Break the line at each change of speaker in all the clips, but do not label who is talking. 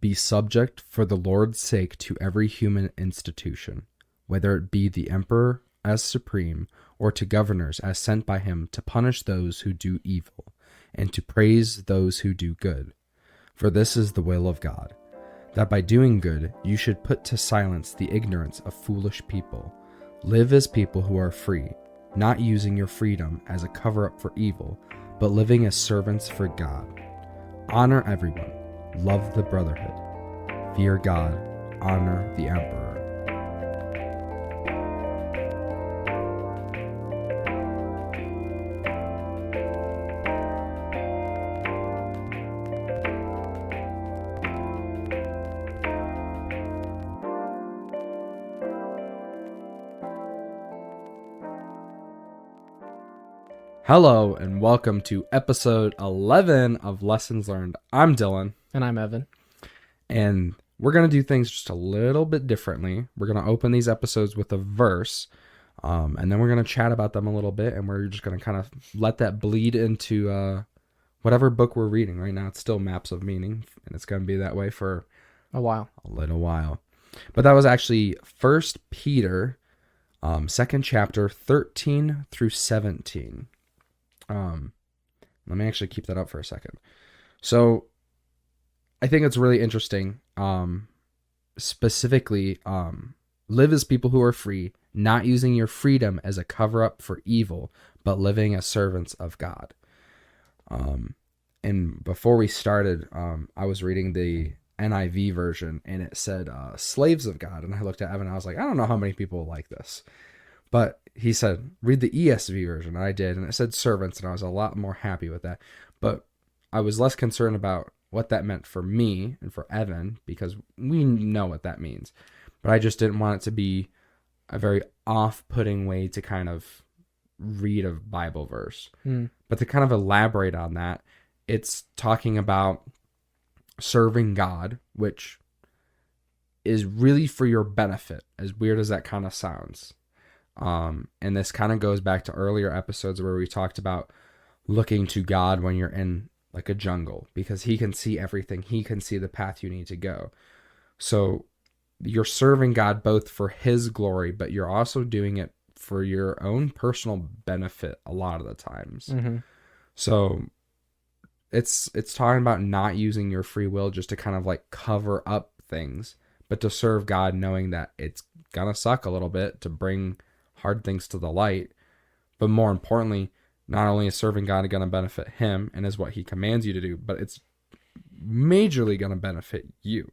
Be subject for the Lord's sake to every human institution, whether it be the emperor as supreme, or to governors as sent by him to punish those who do evil, and to praise those who do good. For this is the will of God, that by doing good you should put to silence the ignorance of foolish people. Live as people who are free, not using your freedom as a cover-up for evil, but living as servants for God. Honor everyone. Love the brotherhood. Fear God. Honor the emperor. Hello and welcome to episode 11 of Lessons Learned. I'm Dillon.
And I'm Evan.
And we're going to do things just a little bit differently. We're going to open these episodes with a verse, and then we're going to chat about them a little bit, and we're just going to kind of let that bleed into whatever book we're reading. Right now it's still Maps of Meaning, and it's going to be that way for
a
little while. But that was actually 1 Peter, 2nd chapter, 13 through 17. Let me actually keep that up for a second. So I think it's really interesting. Specifically, live as people who are free, not using your freedom as a cover-up for evil, but living as servants of God. And before we started, I was reading the NIV version, and it said slaves of God. And I looked at Evan, and I was like, I don't know how many people like this. But he said, read the ESV version. And I did, and it said servants, and I was a lot more happy with that. But I was less concerned about what that meant for me and for Evan, because we know what that means. But I just didn't want it to be a very off-putting way to kind of read a Bible verse. But to kind of elaborate on that, it's talking about serving God, which is really for your benefit, as weird as that kind of sounds. And this kind of goes back to earlier episodes where we talked about looking to God when you're in like a jungle, because he can see everything. He can see the path you need to go. So you're serving God both for his glory, but you're also doing it for your own personal benefit a lot of the times.
Mm-hmm.
So it's talking about not using your free will just to kind of like cover up things, but to serve God knowing that it's gonna suck a little bit to bring hard things to the light. But more importantly, not only is serving God going to benefit him and is what he commands you to do, but it's majorly going to benefit you.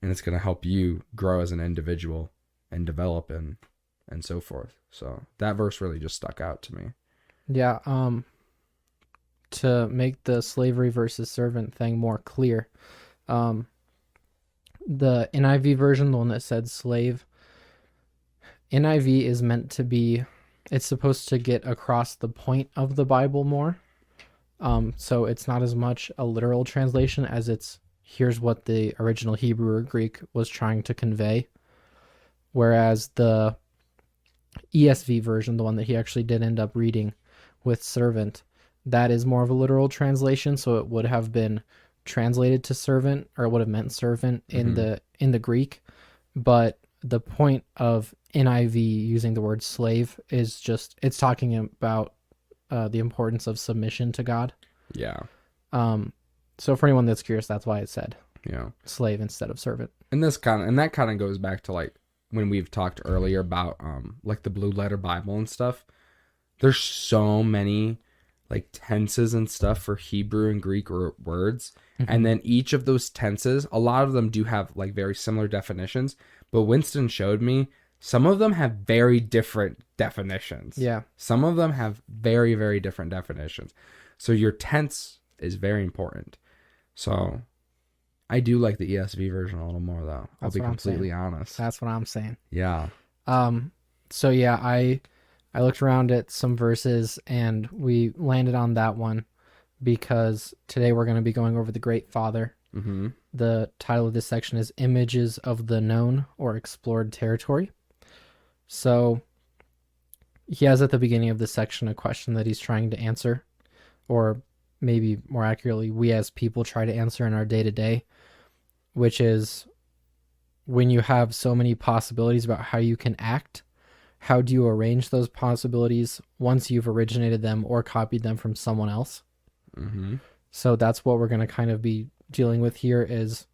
And it's going to help you grow as an individual and develop and so forth. So that verse really just stuck out to me.
Yeah. To make the slavery versus servant thing more clear, the NIV version, the one that said slave, NIV is meant to be, it's supposed to get across the point of the Bible more. So it's not as much a literal translation as it's, here's what the original Hebrew or Greek was trying to convey. Whereas the ESV version, the one that he actually did end up reading with servant, that is more of a literal translation. So it would have been translated to servant, or it would have meant servant in the Greek. But the point of NIV using the word slave is just, it's talking about the importance of submission to God.
Yeah.
So for anyone that's curious, that's why it said slave instead of servant.
And that kind of goes back to like when we've talked earlier about like the Blue Letter Bible and stuff. There's so many like tenses and stuff for Hebrew and Greek words. Mm-hmm. And then each of those tenses, a lot of them do have like very similar definitions. But Winston showed me some of them have very different definitions.
Yeah.
Some of them have very, very different definitions. So your tense is very important. So I do like the ESV version a little more, though. I'll be completely honest.
That's what I'm saying.
Yeah.
So yeah, I looked around at some verses and we landed on that one because today we're going to be going over the Great Father.
Mm-hmm.
The title of this section is Images of the Known or Explored Territory. So he has at the beginning of this section a question that he's trying to answer, or maybe more accurately, we as people try to answer in our day-to-day, which is when you have so many possibilities about how you can act, how do you arrange those possibilities once you've originated them or copied them from someone else?
Mm-hmm.
So that's what we're going to kind of be dealing with here, is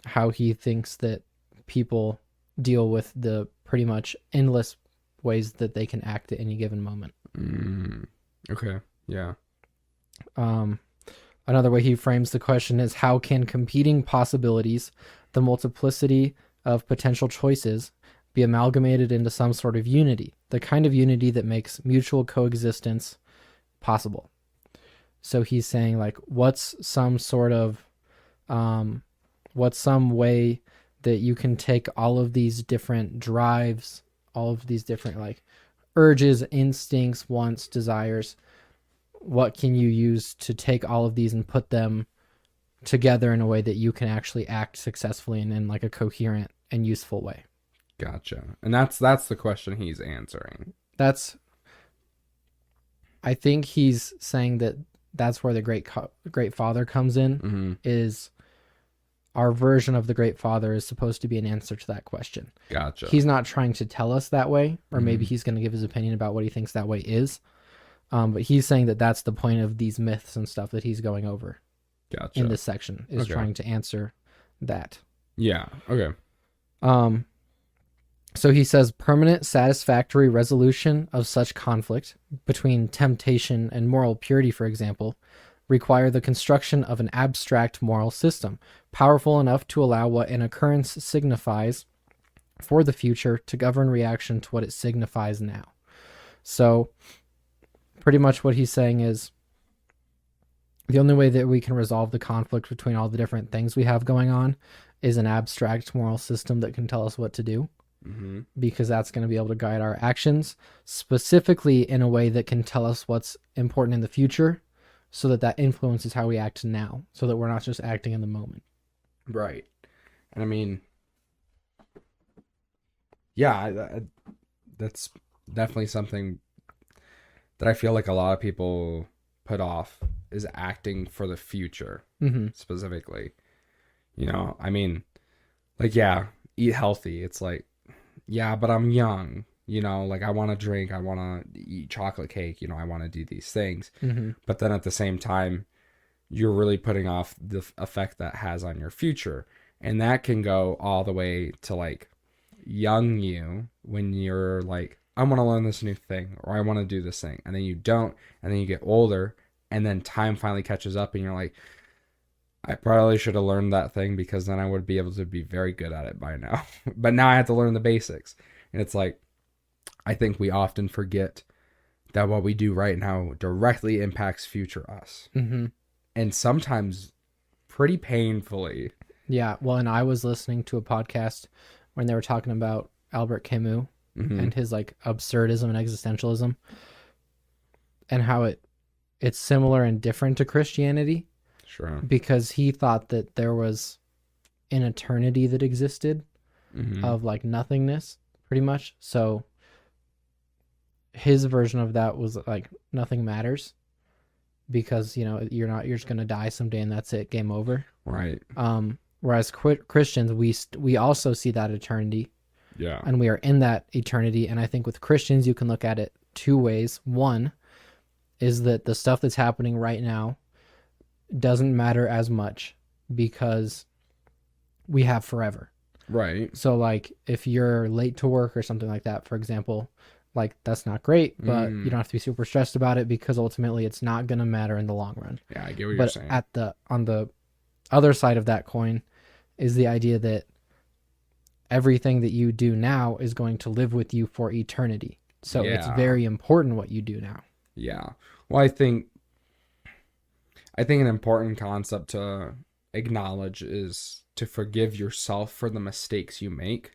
how he thinks that people deal with the pretty much endless ways that they can act at any given moment.
Okay. Yeah.
Another way he frames the question is, how can competing possibilities, the multiplicity of potential choices, be amalgamated into some sort of unity, the kind of unity that makes mutual coexistence possible? So he's saying, like, what's some way that you can take all of these different drives, all of these different like urges, instincts, wants, desires, what can you use to take all of these and put them together in a way that you can actually act successfully and in like a coherent and useful way?
Gotcha. And that's the question he's answering.
I think he's saying that that's where the great father comes in.
Mm-hmm.
Is our version of the great father is supposed to be an answer to that question.
Gotcha.
He's not trying to tell us that way, or maybe he's going to give his opinion about what he thinks that way is. But he's saying that that's the point of these myths and stuff that he's going over.
Gotcha.
In this section, is trying to answer that.
Yeah. Okay.
So he says, permanent satisfactory resolution of such conflict between temptation and moral purity, for example, require the construction of an abstract moral system, powerful enough to allow what an occurrence signifies for the future to govern reaction to what it signifies now. So pretty much what he's saying is, the only way that we can resolve the conflict between all the different things we have going on is an abstract moral system that can tell us what to do.
Mm-hmm.
Because that's going to be able to guide our actions, specifically in a way that can tell us what's important in the future, so that that influences how we act now, so that we're not just acting in the moment.
Right. And I mean, yeah, that's definitely something that I feel like a lot of people put off, is acting for the future, specifically. You know, I mean, like, yeah, eat healthy. It's like, yeah, but I'm young, you know, like I want to drink, I want to eat chocolate cake, you know, I want to do these things. But then at the same time, you're really putting off the effect that has on your future. And that can go all the way to like young you, when you're like, I want to learn this new thing, or I want to do this thing. And then you don't. And then you get older, and then time finally catches up, and you're like, I probably should have learned that thing, because then I would be able to be very good at it by now. But now I have to learn the basics. And it's like, I think we often forget that what we do right now directly impacts future us. And sometimes pretty painfully.
Yeah. Well, and I was listening to a podcast when they were talking about Albert Camus and his like absurdism and existentialism, and how it's similar and different to Christianity.
Sure.
Because he thought that there was an eternity that existed of like nothingness, pretty much. So his version of that was like nothing matters, because you know you're just gonna die someday and that's it, game over.
Right.
Whereas Christians, we also see that eternity.
Yeah.
And we are in that eternity. And I think with Christians, you can look at it two ways. One is that the stuff that's happening right now doesn't matter as much, because we have forever.
Right.
So like if you're late to work or something like that, for example, like that's not great, but you don't have to be super stressed about it, because ultimately it's not going to matter in the long run.
Yeah, I get what you're saying.
But on the other side of that coin is the idea that everything that you do now is going to live with you for eternity. So it's very important what you do now.
Yeah. Well, I think an important concept to acknowledge is to forgive yourself for the mistakes you make,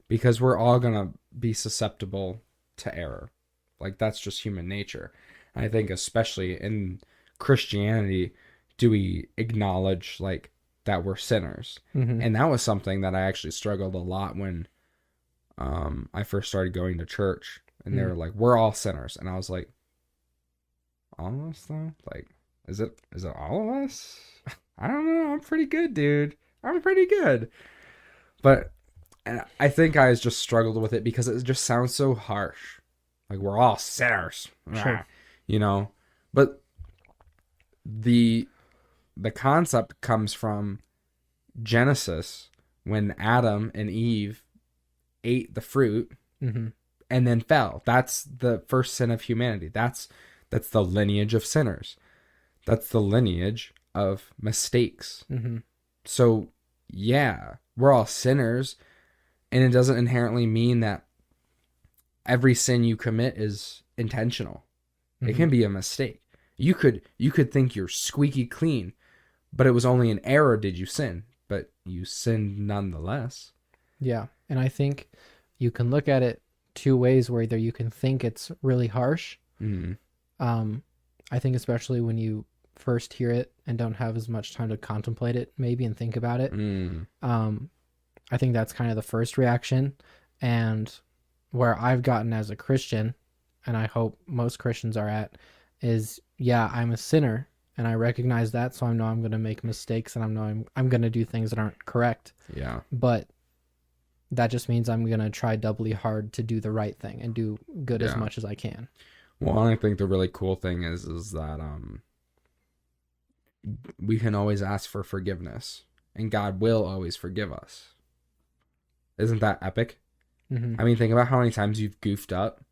because we're all going to be susceptible to error. Like, that's just human nature. And I think especially in Christianity, do we acknowledge like that we're sinners? And that was something that I actually struggled a lot when I first started going to church, and they were like, we're all sinners. And I was like, all of us though? Like, is it all of us? I don't know. I'm pretty good, dude. I'm pretty good. But I think I just struggled with it because it just sounds so harsh. Like we're all sinners,
Sure.
you know. But the the concept comes from Genesis when Adam and Eve ate the fruit
Mm-hmm.
and then fell. That's the first sin of humanity. That's the lineage of sinners. That's the lineage of mistakes.
Mm-hmm.
So, yeah, we're all sinners, and it doesn't inherently mean that every sin you commit is intentional. It
Mm-hmm.
can be a mistake. You could think you're squeaky clean, but it was only an error did you sin, but you sinned nonetheless.
Yeah. And I think you can look at it two ways where either you can think it's really harsh.
Mm.
I think especially when you first hear it and don't have as much time to contemplate it maybe and think about it.
Mm.
I think that's kind of the first reaction. And where I've gotten as a Christian, and I hope most Christians are at, is yeah, I'm a sinner and I recognize that. So I know I'm going to make mistakes and I know I'm going to do things that aren't correct.
Yeah.
But that just means I'm going to try doubly hard to do the right thing and do good as
Yeah.
much as I can.
Well, I think the really cool thing is that we can always ask for forgiveness, and God will always forgive us. Isn't that epic?
Mm-hmm.
I mean, think about how many times you've goofed up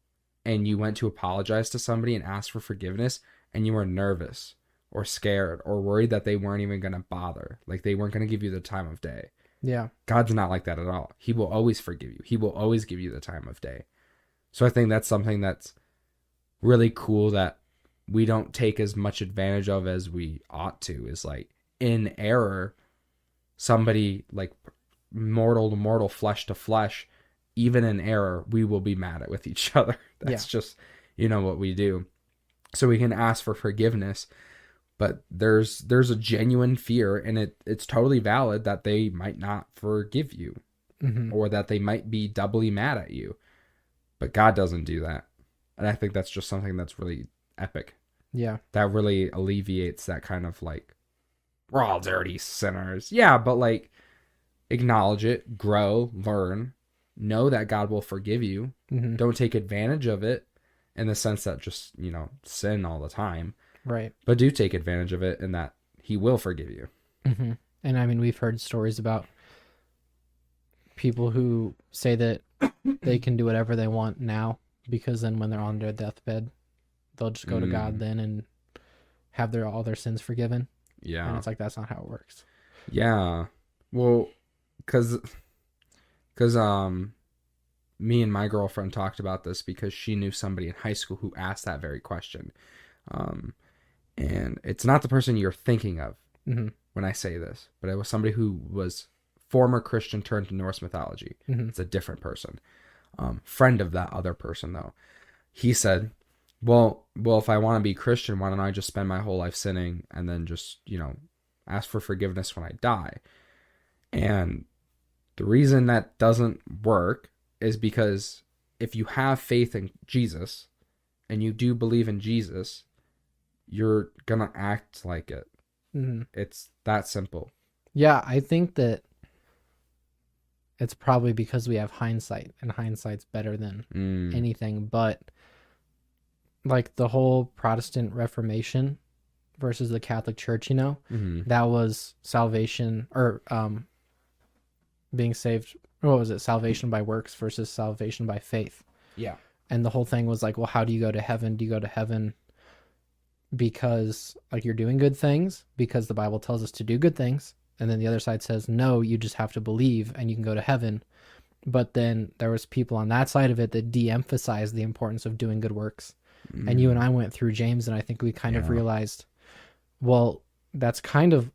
and you went to apologize to somebody and asked for forgiveness, and you were nervous or scared or worried that they weren't even going to bother. Like they weren't going to give you the time of day.
Yeah.
God's not like that at all. He will always forgive you. He will always give you the time of day. So I think that's something that's really cool that we don't take as much advantage of as we ought to, is like in error, somebody like mortal to mortal, flesh to flesh, even in error, we will be mad at with each other. That's just, what we do. So we can ask for forgiveness, but there's a genuine fear, and it's totally valid that they might not forgive you,
Mm-hmm.
or that they might be doubly mad at you. But God doesn't do that. And I think that's just something that's really epic.
Yeah.
That really alleviates that kind of like, we're all dirty sinners. Yeah, but like, acknowledge it, grow, learn, know that God will forgive you.
Mm-hmm.
Don't take advantage of it in the sense that just, sin all the time.
Right.
But do take advantage of it in that He will forgive you.
Mm-hmm. And I mean, we've heard stories about people who say that they can do whatever they want now because then when they're on their deathbed, they'll just go to God then and have all their sins forgiven.
Yeah.
And it's like, that's not how it works.
Yeah. Well, because me and my girlfriend talked about this because she knew somebody in high school who asked that very question. And it's not the person you're thinking of
Mm-hmm.
when I say this, but it was somebody who was former Christian turned to Norse mythology.
Mm-hmm.
It's a different person. Friend of that other person, though. He said, well, if I want to be Christian, why don't I just spend my whole life sinning and then just, ask for forgiveness when I die? And the reason that doesn't work is because if you have faith in Jesus and you do believe in Jesus, you're going to act like it.
Mm-hmm.
It's that simple.
Yeah, I think that it's probably because we have hindsight, and hindsight's better than anything. But like the whole Protestant Reformation versus the Catholic Church, that was salvation or being saved. What was it? Salvation by works versus salvation by faith.
Yeah.
And the whole thing was like, well, how do you go to heaven? Do you go to heaven because like you're doing good things because the Bible tells us to do good things? And then the other side says, no, you just have to believe and you can go to heaven. But then there was people on that side of it that de-emphasized the importance of doing good works. And you and I went through James, and I think we kind of realized, well, that's kind of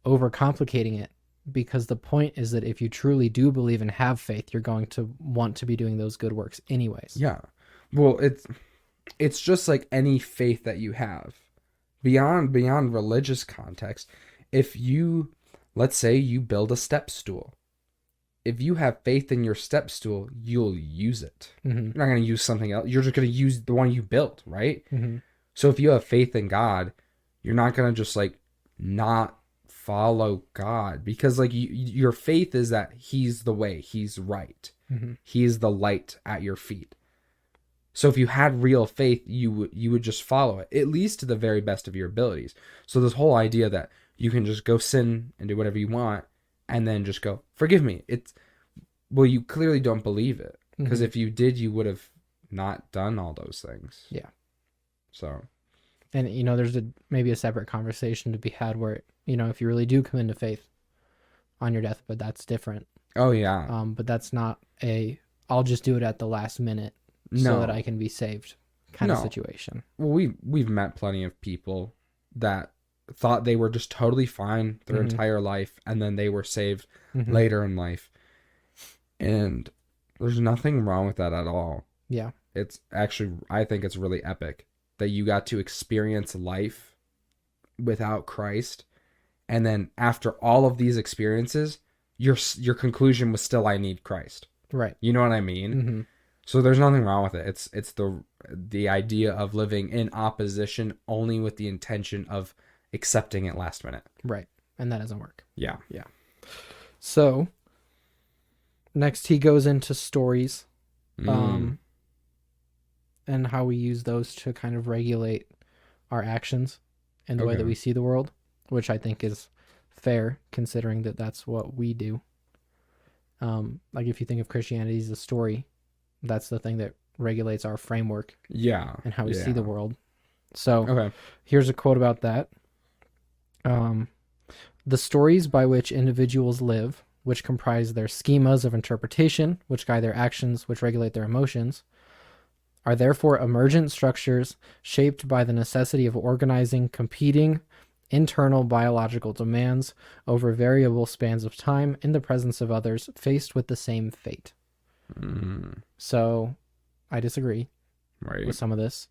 overcomplicating it, because the point is that if you truly do believe and have faith, you're going to want to be doing those good works anyways.
Yeah. Well, it's just like any faith that you have beyond religious context. If you, let's say you build a step stool, if you have faith in your step stool, you'll use it.
Mm-hmm.
You're not going to use something else. You're just going to use the one you built, right?
Mm-hmm.
So if you have faith in God, you're not going to just like not follow God, because like your faith is that he's the way, he's right.
Mm-hmm.
He's the light at your feet. So if you had real faith, you would just follow it, at least to the very best of your abilities. So this whole idea that you can just go sin and do whatever you want and then just go, forgive me. Well, you clearly don't believe it, because if you did, you would have not done all those things.
Yeah.
So.
And, there's maybe a separate conversation to be had where, if you really do come into faith on your deathbed, that's different.
Oh, yeah.
But that's not I'll just do it at the last minute so that I can be saved kind of situation.
Well, we've met plenty of people that thought they were just totally fine their entire life, and then they were saved later in life. And there's nothing wrong with that at all.
Yeah.
It's actually, I think it's really epic that you got to experience life without Christ, and then after all of these experiences, your conclusion was still, I need Christ.
Right.
You know what I mean?
Mm-hmm.
So there's nothing wrong with it. It's the idea of living in opposition only with the intention of accepting it last minute.
Right. And that doesn't work.
Yeah.
Yeah. So next he goes into stories. And how we use those to kind of regulate our actions and the way that we see the world, which I think is fair considering that that's what we do. Like if you think of Christianity as a story, that's the thing that regulates our framework.
Yeah.
And how we see the world. So here's a quote about that. The stories by which individuals live, which comprise their schemas of interpretation, which guide their actions, which regulate their emotions, are therefore emergent structures shaped by the necessity of organizing competing internal biological demands over variable spans of time in the presence of others faced with the same fate. So I disagree with some of this.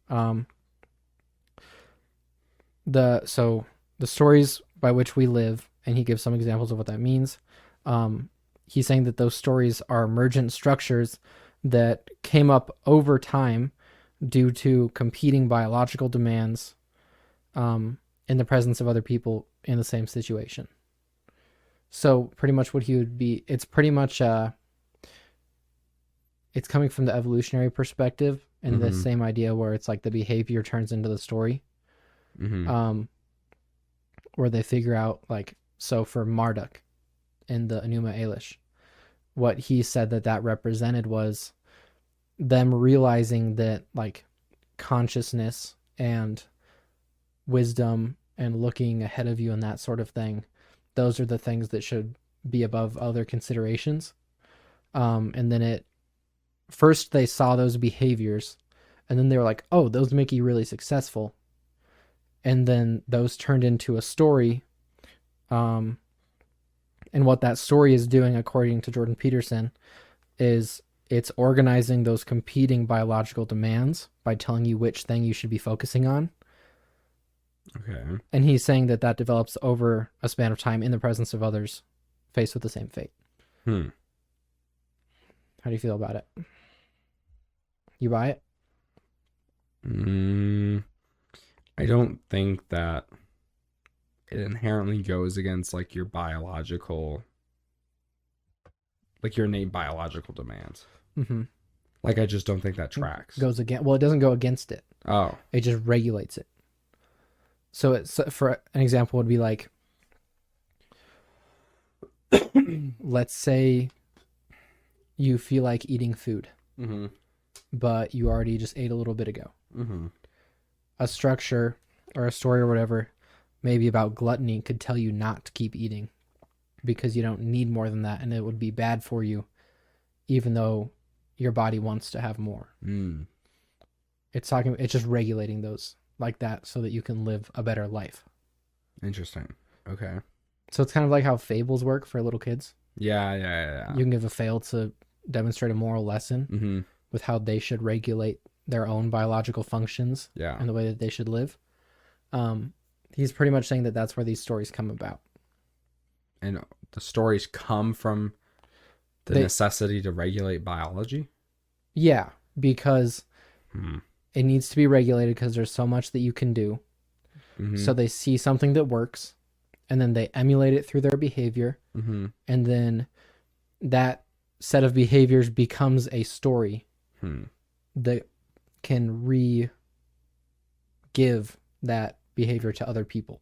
The stories by which we live, and he gives some examples of what that means. He's saying that those stories are emergent structures that came up over time due to competing biological demands in the presence of other people in the same situation. So pretty much what he would be, it's pretty much, it's coming from the evolutionary perspective and the same idea where it's like the behavior turns into the story. Where they figure out, like, so for Marduk in the Enuma Elish, what he said that represented was them realizing that, like, consciousness and wisdom and looking ahead of you and that sort of thing, those are the things that should be above other considerations. And then first they saw those behaviors, and then they were like, oh, those make you really successful. And then those turned into a story. And what that story is doing, according to Jordan Peterson, is it's organizing those competing biological demands by telling you which thing you should be focusing on.
Okay.
And he's saying that develops over a span of time in the presence of others faced with the same fate. How do you feel about it? You buy it?
I don't think that it inherently goes against, like, your biological, like, your innate biological demands. Like, I just don't think that tracks.
Well, it doesn't go against it.
Oh.
It just regulates it. So for an example would be like, let's say you feel like eating food, but you already just ate a little bit ago. A structure or a story or whatever, maybe about gluttony, could tell you not to keep eating because you don't need more than that, and it would be bad for you, even though your body wants to have more. It's just regulating those like that so that you can live a better life.
Interesting. Okay.
So it's kind of like how fables work for little kids.
Yeah.
You can give a fable to demonstrate a moral lesson with how they should regulate their own biological functions and the way that they should live. He's pretty much saying that that's where these stories come about.
And the stories come from the necessity to regulate biology?
Yeah, because it needs to be regulated because there's so much that you can do. So they see something that works and then they emulate it through their behavior,
Mm-hmm.
and then that set of behaviors becomes a story
Hmm.
that can re-give that behavior to other people.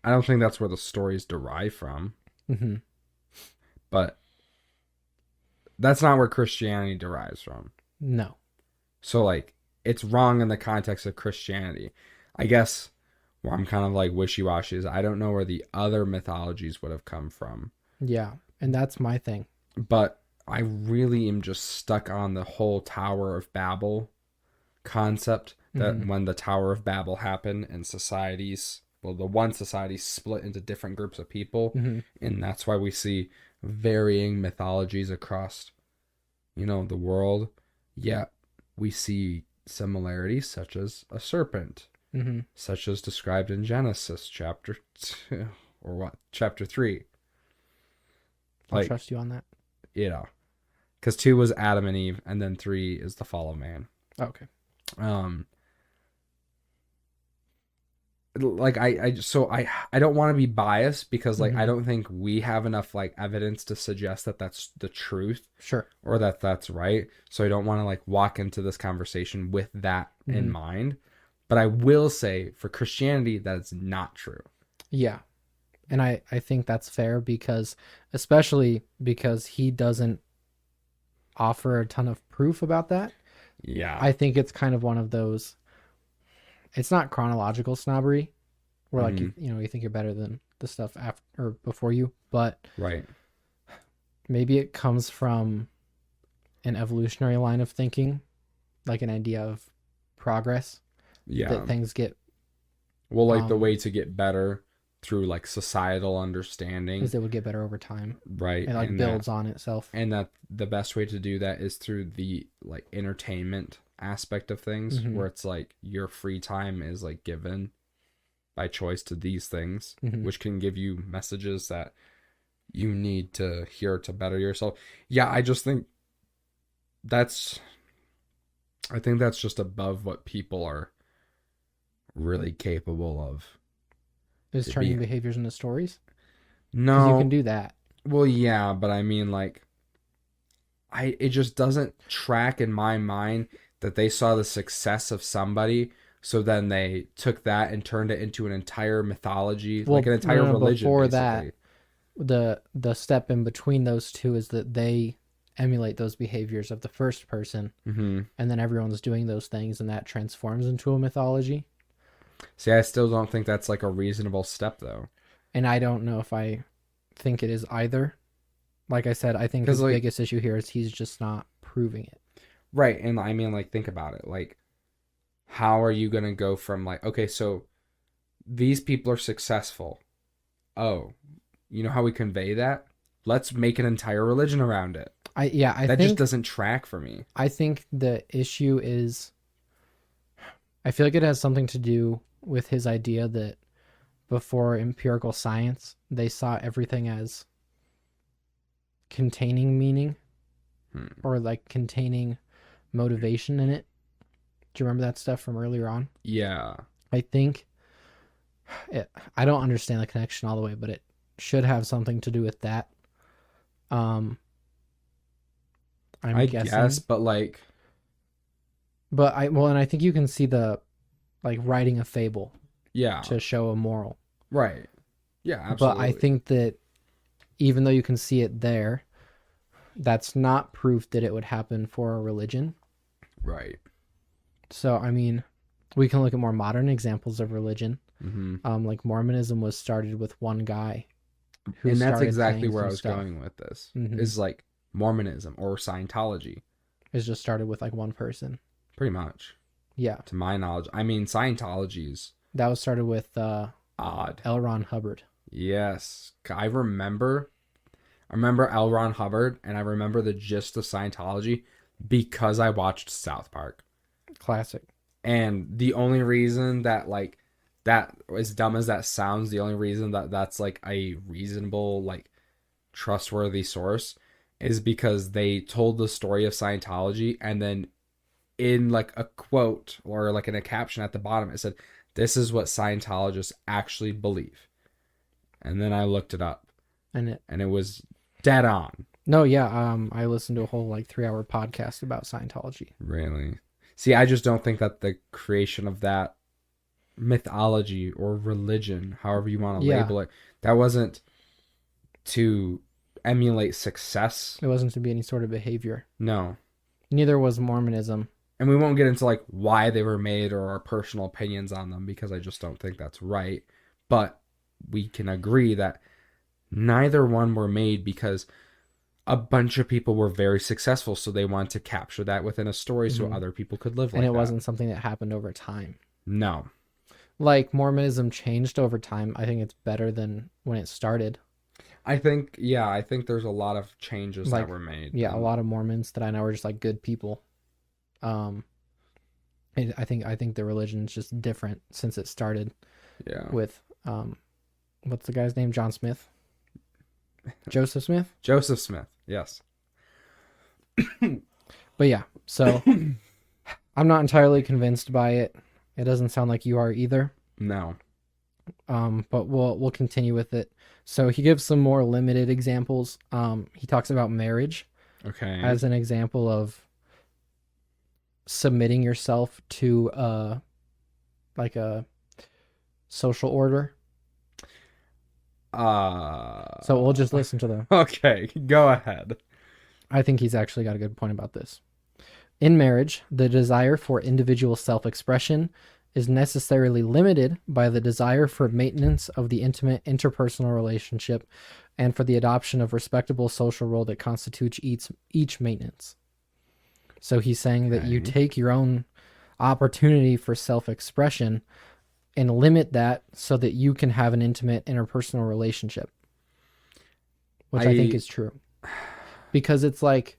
I don't think that's where the stories derive from,
Mm-hmm.
but that's not where Christianity derives from.
No.
So like it's wrong in the context of Christianity. I guess where I'm kind of like wishy-washy is I don't know where the other mythologies would have come from.
Yeah, and that's my thing.
But I really am just stuck on the whole Tower of Babel concept that
Mm-hmm.
when the Tower of Babel happened and the one society split into different groups of people,
Mm-hmm.
and that's why we see varying mythologies across, the world. Yet we see similarities such as a serpent,
Mm-hmm.
such as described in Genesis chapter 2 or what? Chapter 3.
I'll
Like,
trust you on that.
because 2 was Adam and Eve, and then 3 is the fall of man.
Okay.
Um, like I don't want to be biased because like I don't think we have enough like evidence to suggest that that's the truth
Sure.
or that that's right. So I don't want to like walk into this conversation with that in mind. But I will say for Christianity that it's not true.
Yeah. And I think that's fair especially because he doesn't offer a ton of proof about that.
Yeah.
I think it's kind of one of those, it's not chronological snobbery where like, you think you're better than the stuff after or before you, but
Right.
maybe it comes from an evolutionary line of thinking, like an idea of progress,
Yeah.
that things get,
Well, like the way to get better through like societal understanding,
is it would get better over time.
right?
It like builds on itself.
And that the best way to do that is through the like entertainment aspect of things, where it's like your free time is like given by choice to these things, which can give you messages that you need to hear to better yourself. Yeah, I think that's just above what people are really capable of.
Is turning behaviors into stories?
No,
you can do that.
Well, yeah, but I mean, like, it just doesn't track in my mind that they saw the success of somebody, so then they took that and turned it into an entire mythology, like an entire religion.
Before
basically.
that, the step in between those two is that they emulate those behaviors of the first person, and then everyone's doing those things, and that transforms into a mythology.
See, I still don't think that's like a reasonable step, though.
And I don't know if I think it is either. Like I said, I think his biggest issue here is he's just not proving it.
Right, and I mean, like, think about it. Like, how are you going to go from, like, okay, so these people are successful. Oh, you know how we convey that? Let's make an entire religion around it.
I think
that just doesn't track for me.
I think the issue is, I feel like it has something to do with his idea that before empirical science, they saw everything as containing meaning or like containing motivation in it. Do you remember that stuff from earlier on?
Yeah.
I think I don't understand the connection all the way, but it should have something to do with that. I guess,
but like,
and I think you can see the like writing a fable,
yeah,
to show a moral,
right? Yeah, absolutely.
But I think that even though you can see it there, that's not proof that it would happen for a religion,
right?
So I mean, we can look at more modern examples of religion. Like Mormonism was started with one guy,
and that's exactly where I was going with this. Is like Mormonism or Scientology
is just started with like one person,
pretty much.
Yeah,
to my knowledge. I mean, Scientology's
that was started with
odd
L. Ron Hubbard.
Yes, I remember L. Ron Hubbard, and I remember the gist of Scientology because I watched South Park.
Classic.
And the only reason that like that, as dumb as that sounds, the only reason that that's like a reasonable, like trustworthy source is because they told the story of Scientology, and then in like a quote or like in a caption at the bottom it said this is what Scientologists actually believe. And then I looked it up,
And
and it was dead on.
no, yeah, I listened to a whole like 3-hour podcast about Scientology.
Really? See, I just don't think that the creation of that mythology or religion, however you want to
Yeah.
label it, that wasn't to emulate success.
It wasn't to be any sort of behavior.
No.
Neither was Mormonism.
And we won't get into like why they were made or our personal opinions on them, because I just don't think that's right. But we can agree that neither one were made because a bunch of people were very successful, so they wanted to capture that within a story so other people could live like
And
that.
it wasn't something that happened over time.
No.
Like Mormonism changed over time. I think it's better than when it started.
I think there's a lot of changes
Like,
that were made.
Yeah, a lot of Mormons that I know are just like good people. I think the religion's just different since it started
Yeah.
with what's the guy's name? John Smith? Joseph Smith?
Joseph Smith. Yes.
But yeah, so I'm not entirely convinced by it. It doesn't sound like you are either.
No.
But we'll continue with it. So he gives some more limited examples. He talks about marriage
Okay.
as an example of submitting yourself to like a social order. So we'll just listen to them.
Okay, go ahead.
I think he's actually got a good point about this. In marriage, the desire for individual self-expression is necessarily limited by the desire for maintenance of the intimate interpersonal relationship and for the adoption of respectable social role that constitutes each maintenance. So he's saying that you take your own opportunity for self-expression and limit that so that you can have an intimate interpersonal relationship, which I think is true. Because it's like,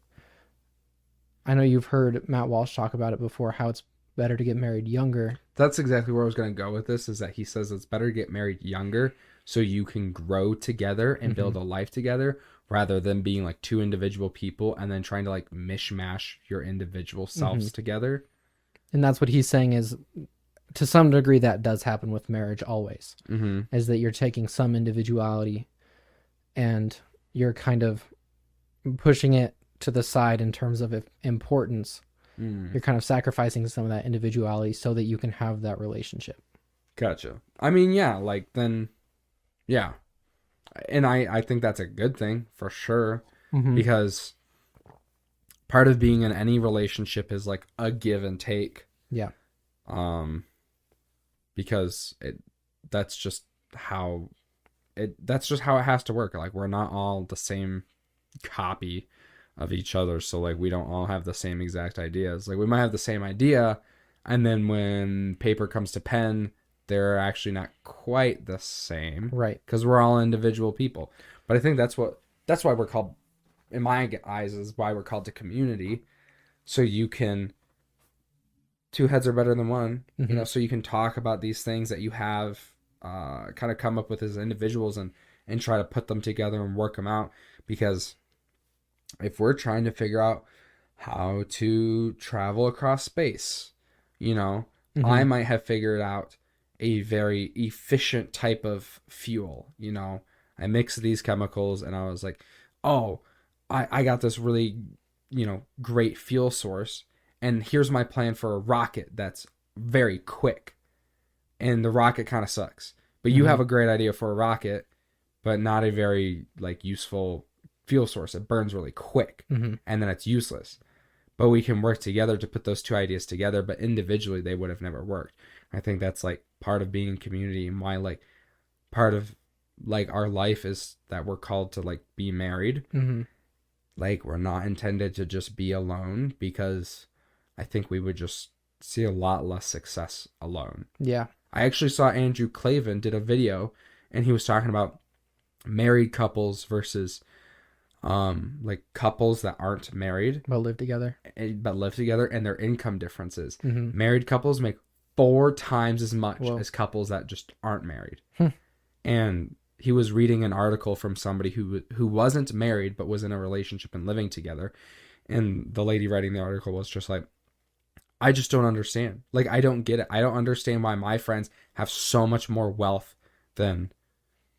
I know you've heard Matt Walsh talk about it before, how it's better to get married younger.
That's exactly where I was going to go with this, is that he says it's better to get married younger so you can grow together and build a life together, rather than being like two individual people and then trying to like mishmash your individual selves together.
And that's what he's saying is, to some degree, that does happen with marriage always, is that you're taking some individuality and you're kind of pushing it to the side in terms of importance. You're kind of sacrificing some of that individuality so that you can have that relationship.
Gotcha. I mean, yeah, like then, yeah. And I think that's a good thing for sure, because part of being in any relationship is like a give and take.
Yeah.
Because that's just how it has to work. Like, we're not all the same copy of each other, so like we don't all have the same exact ideas. Like, we might have the same idea, and then when paper comes to pen, they're actually not quite the same,
Right?
Because we're all individual people. But I think that's why we're called, in my eyes, is why we're called the community. So you can, two heads are better than one, you know. So you can talk about these things that you have kind of come up with as individuals, and try to put them together and work them out. Because if we're trying to figure out how to travel across space, you know, I might have figured out a very efficient type of fuel. You know, I mixed these chemicals and I was like, oh, I got this really, you know, great fuel source, and here's my plan for a rocket that's very quick. And the rocket kind of sucks, but you have a great idea for a rocket, but not a very like useful fuel source. It burns really quick, and then it's useless. But we can work together to put those two ideas together, but individually they would have never worked. I think that's like part of being in community, and why like part of like our life is that we're called to like be married. Like, we're not intended to just be alone, because I think we would just see a lot less success alone.
Yeah.
I actually saw Andrew Clavin did a video, and he was talking about married couples versus like couples that aren't married
But live together.
and their income differences. Married couples make 4 times as much as couples that just aren't married. And he was reading an article from somebody who wasn't married but was in a relationship and living together, and the lady writing the article was just like, I just don't understand. Like, I don't get it. I don't understand why my friends have so much more wealth than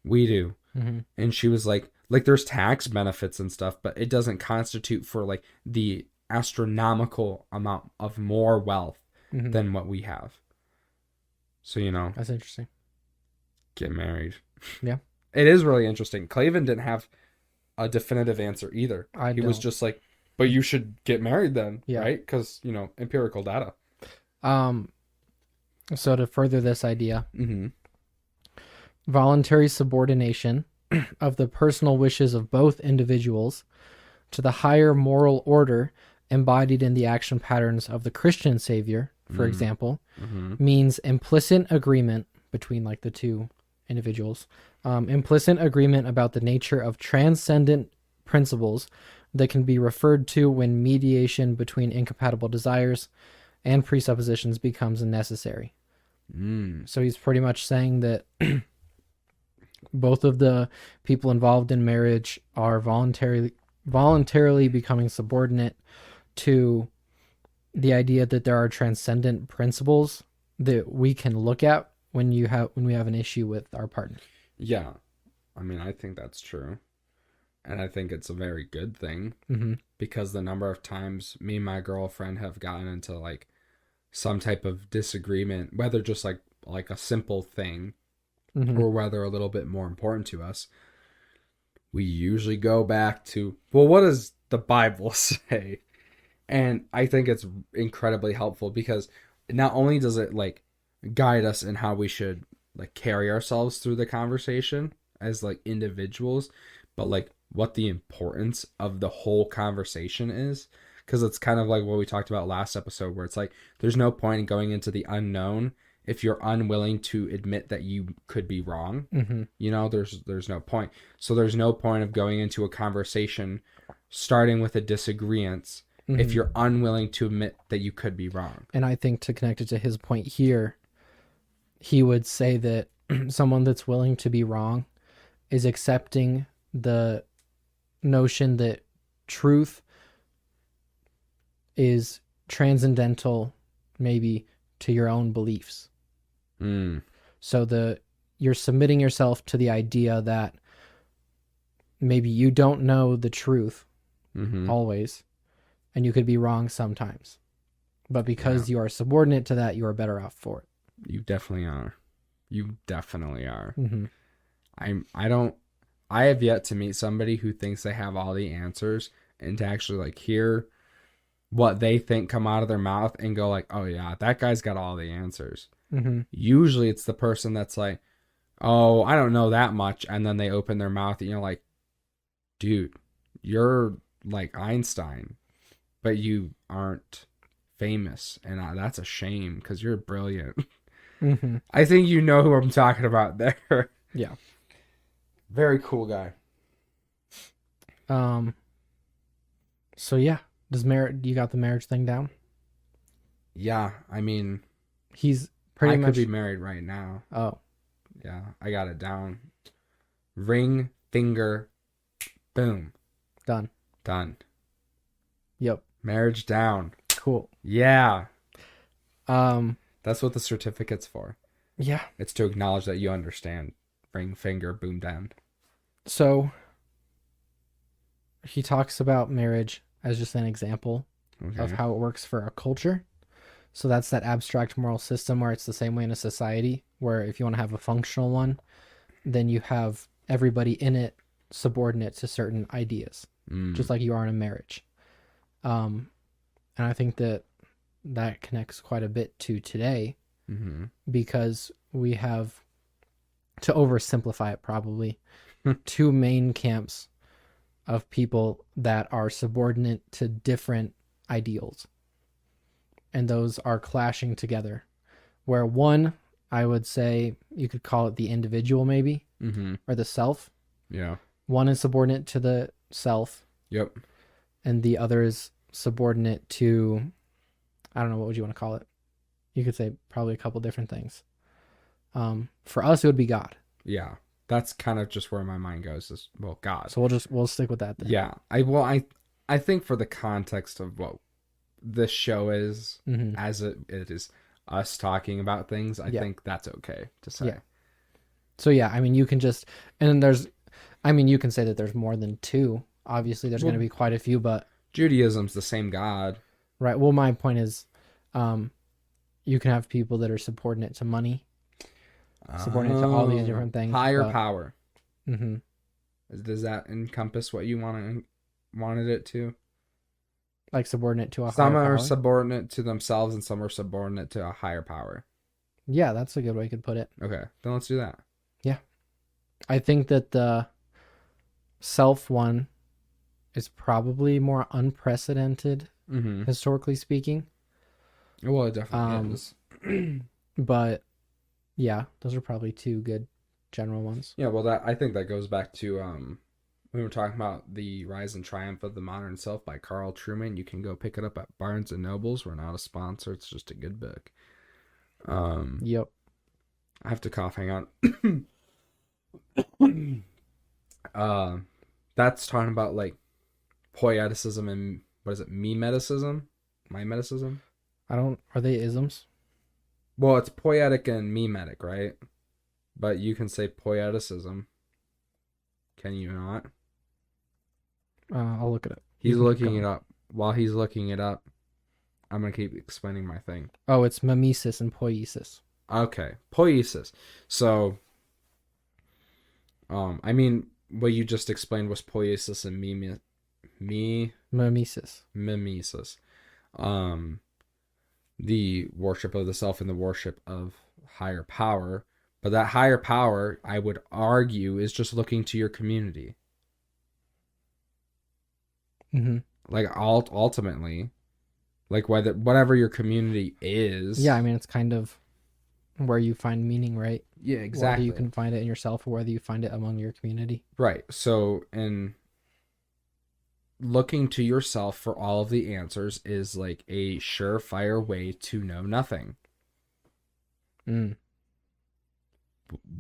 we do.
Mm-hmm.
And she was like there's tax benefits and stuff, but it doesn't constitute for like the astronomical amount of more wealth
Mm-hmm.
than what we have. So,
That's interesting.
get married.
Yeah.
It is really interesting. Clavin didn't have a definitive answer either. He was just like, but you should get married then,
Yeah.
right? Because, empirical data.
So to further this idea,
Mm-hmm.
voluntary subordination of the personal wishes of both individuals to the higher moral order embodied in the action patterns of the Christian Savior, for example, means implicit agreement between like the two individuals, implicit agreement about the nature of transcendent principles that can be referred to when mediation between incompatible desires and presuppositions becomes necessary. So he's pretty much saying that both of the people involved in marriage are voluntarily becoming subordinate to the idea that there are transcendent principles that we can look at when we have an issue with our partner.
Yeah. I mean, I think that's true. And I think it's a very good thing because the number of times me and my girlfriend have gotten into like some type of disagreement, whether just like a simple thing or whether a little bit more important to us, we usually go back to, well, what does the Bible say? And I think it's incredibly helpful because not only does it like guide us in how we should like carry ourselves through the conversation as like individuals, but like what the importance of the whole conversation is. Because it's kind of like what we talked about last episode, where it's like there's no point in going into the unknown if you're unwilling to admit that you could be wrong. There's no point. So there's no point of going into a conversation starting with a disagreement if you're unwilling to admit that you could be wrong.
And I think to connect it to his point here, he would say that someone that's willing to be wrong is accepting the notion that truth is transcendental maybe to your own beliefs. So you're submitting yourself to the idea that maybe you don't know the truth always, and you could be wrong sometimes. But because you are subordinate to that, you are better off for it.
You definitely are. You definitely are. I have yet to meet somebody who thinks they have all the answers and to actually like hear what they think come out of their mouth and go like, oh yeah, that guy's got all the answers. Usually it's the person that's like, oh, I don't know that much. And then they open their mouth and you're like, dude, you're like Einstein, but you aren't famous. And that's a shame because you're brilliant. I think you know who I'm talking about there.
Yeah.
Very cool guy.
So yeah, you got the marriage thing down?
Yeah, I mean,
he's pretty much
could be married right now.
Oh.
Yeah, I got it down. Ring, finger, boom.
Done.
Yep. Marriage down.
Cool.
Yeah. That's what the certificate's for.
Yeah.
It's to acknowledge that you understand. Ring, finger, boom, down.
So he talks about marriage as just an example of how it works for a culture. So that's that abstract moral system where it's the same way in a society, where if you want to have a functional one, then you have everybody in it subordinate to certain ideas, just like you are in a marriage. And I think that connects quite a bit to today, because we have, to oversimplify it probably, two main camps of people that are subordinate to different ideals. And those are clashing together. Where one, I would say, you could call it the individual maybe, or the self.
Yeah.
One is subordinate to the self.
Yep.
And the other is subordinate to, I don't know, what would you want to call it? You could say probably a couple different things. For us, it would be God.
Yeah. That's kind of just where my mind goes is, God.
So we'll stick with that then.
Yeah. I think for the context of what this show is,
Mm-hmm.
as it is us talking about things, I
Yeah.
think that's okay to say.
Yeah. So yeah, I mean, you can just, and then there's, I mean, you can say that there's more than two. Obviously, there's going to
Well,
be quite a few, but
Judaism's the same God.
right. Well, my point is, you can have people that are subordinate to money, subordinate to all these different things.
Higher
but,
power.
Mm-hmm.
Does that encompass what you wanted it to?
Like subordinate to a
Some
higher
are
power.
subordinate to themselves and some are subordinate to a higher power.
Yeah, that's a good way you could put it.
Okay, then let's do that.
Yeah. I think that the self one is probably more unprecedented,
Mm-hmm.
historically speaking.
Well, it definitely is.
But yeah, those are probably two good general ones.
Yeah, well, I think that goes back to we were talking about The Rise and Triumph of the Modern Self by Carl Trueman. You can go pick it up at Barnes and Nobles. We're not a sponsor. It's just a good book.
Yep.
I have to cough. Hang on. That's talking about like poeticism and what is it? Memeticism? Mimeticism?
Are they isms?
Well, it's poetic and memetic, right? But you can say poeticism. Can you not?
I'll look it up.
He's
You can keep
looking
going.
it up. While he's looking it up, I'm going to keep explaining my thing.
Oh, it's mimesis and poiesis.
Okay. Poiesis. So, I mean, what you just explained was poiesis and
Mimesis.
mimesis. The worship of the self and the worship of higher power. But that higher power, I would argue, is just looking to your community.
Mm-hmm.
Like ultimately, like whatever your community is.
Yeah, I mean, it's kind of where you find meaning, right?
Yeah, exactly.
Whether you can find it in yourself or whether you find it among your community.
Right. So, in looking to yourself for all of the answers is like a surefire way to know nothing.
Mm.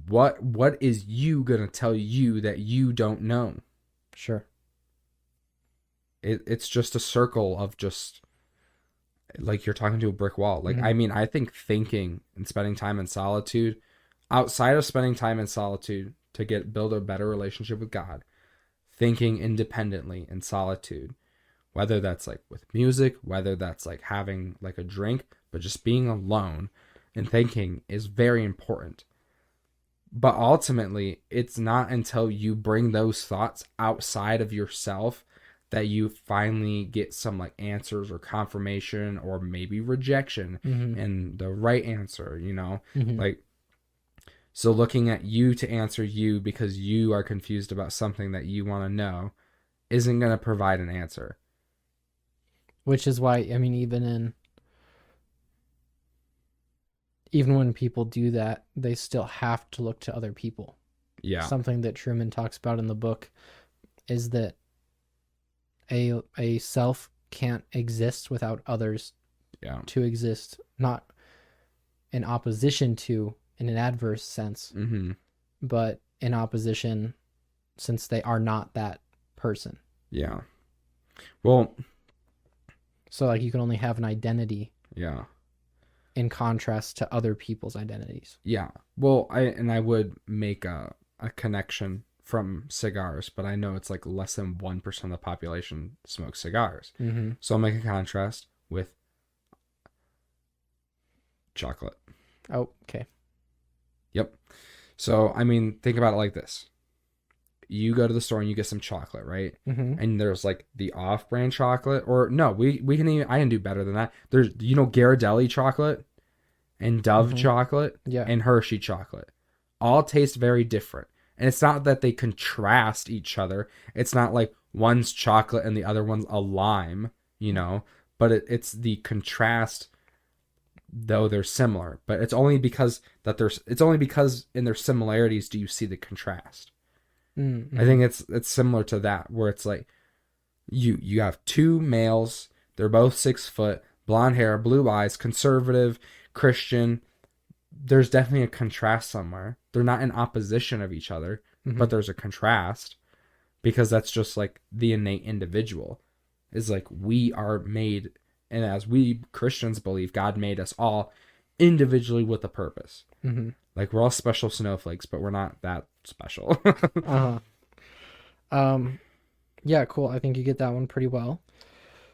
What is you gonna tell you that you don't know?
Sure.
It's just a circle of just like you're talking to a brick wall. Like,
Mm-hmm.
I mean, I think thinking and spending time in solitude, outside of spending time in solitude to build a better relationship with God, thinking independently in solitude, whether that's like with music, whether that's like having like a drink, but just being alone and thinking is very important. But ultimately, it's not until you bring those thoughts outside of yourself that you finally get some like answers or confirmation or maybe rejection
Mm-hmm.
and the right answer, you know?
Mm-hmm.
Like, so looking at you to answer you because you are confused about something that you want to know isn't going to provide an answer.
Which is why, I mean, even when people do that, they still have to look to other people.
Yeah.
Something that Truman talks about in the book is that a self can't exist without others
Yeah.
to exist, not in opposition to in an adverse sense,
Mm-hmm.
but in opposition since they are not that person.
Yeah. Well,
So like you can only have an identity
yeah.
in contrast to other people's identities.
Yeah. Well, I would make a connection from cigars, but I know it's like less than 1% of the population smokes cigars.
Mm-hmm.
So I'll make a contrast with chocolate.
Oh, okay.
Yep. So, I mean, think about it like this. You go to the store and you get some chocolate, right?
Mm-hmm.
And there's like the off-brand chocolate, or no, we can even, I can do better than that. There's, Ghirardelli chocolate and Dove
Mhm.
chocolate
Yeah.
and Hershey chocolate. All taste very different. And it's not that they contrast each other. It's not like one's chocolate and the other one's a lime, but it's the contrast, though they're similar. But it's only because in their similarities do you see the contrast.
Mm-hmm.
I think it's similar to that, where it's like you have two males, they're both 6 foot, blonde hair, blue eyes, conservative, Christian. There's definitely a contrast somewhere. They're not in opposition of each other,
Mm-hmm.
but there's a contrast because that's just like the innate individual. Is like we are made And as we Christians believe, God made us all individually with a purpose.
Mm-hmm.
Like we're all special snowflakes, but we're not that special.
Uh-huh. Yeah, cool. I think you get that one pretty well.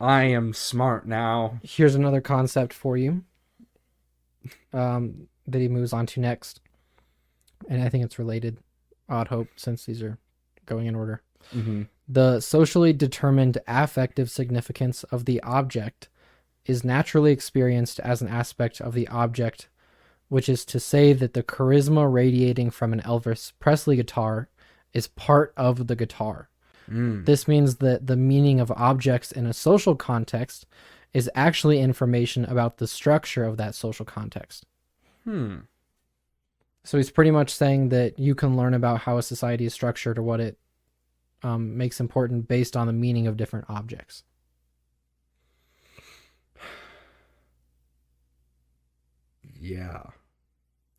I am smart now.
Here's another concept for you that he moves on to next. And I think it's related. I'd hope, since these are going in order.
Mm-hmm.
The socially determined affective significance of the object is naturally experienced as an aspect of the object, which is to say that the charisma radiating from an Elvis Presley guitar is part of the guitar. This means that the meaning of objects in a social context is actually information about the structure of that social context. So he's pretty much saying that you can learn about how a society is structured or what it makes important based on the meaning of different objects.
Yeah,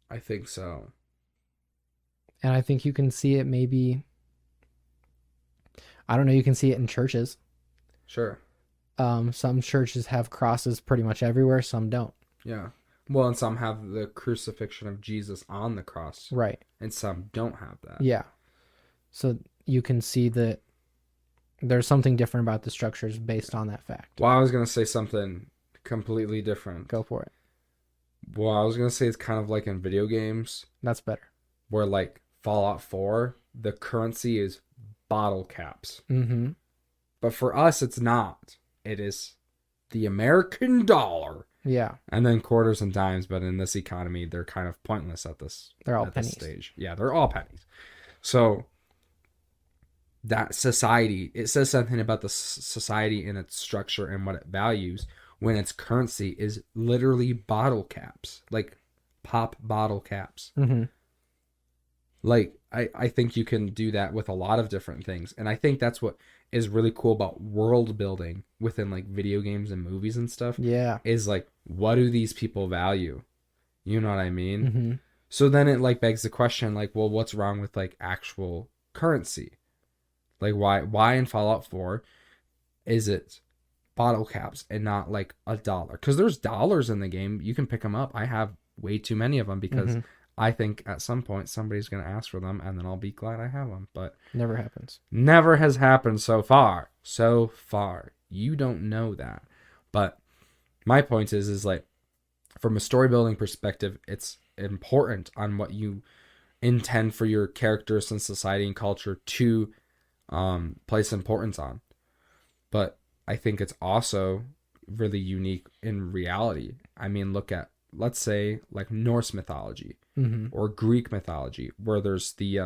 I think so.
And I think you can see it maybe, I don't know, you can see it in churches.
Sure.
Some churches have crosses pretty much everywhere, some don't.
Yeah. Well, and some have the crucifixion of Jesus on the cross.
Right.
And some don't have that.
Yeah. So you can see that there's something different about the structures based on that fact.
Well, I was going to say something completely different.
Go for it.
Well, I was going to say it's kind of like in video games.
That's better.
Where like Fallout 4, the currency is bottle caps.
Mm-hmm.
But for us, it's not. It is the American dollar.
Yeah.
And then quarters and dimes. But in this economy, they're kind of pointless at this,
they're all
at
pennies.
this stage. Yeah, they're all pennies. So that society, it says something about the society and its structure and what it values when its currency is literally bottle caps, like pop bottle caps.
Mm-hmm.
Like, I think you can do that with a lot of different things. And I think that's what is really cool about world building within like video games and movies and stuff.
Yeah.
Is like, what do these people value? You know what I mean?
Mm-hmm.
So then it like begs the question, like, well, what's wrong with like actual currency? Like why in Fallout 4 is it bottle caps and not like $1? Because there's dollars in the game. You can pick them up. I have way too many of them because I think at some point somebody's going to ask for them and then I'll be glad I have them. But
never happens.
Never has happened so far. So far. You don't know that. But my point is like, from a story building perspective, it's important on what you intend for your characters and society and culture to place importance on. But I think it's also really unique in reality. I mean, look at, let's say, like Norse mythology or Greek mythology, where there's the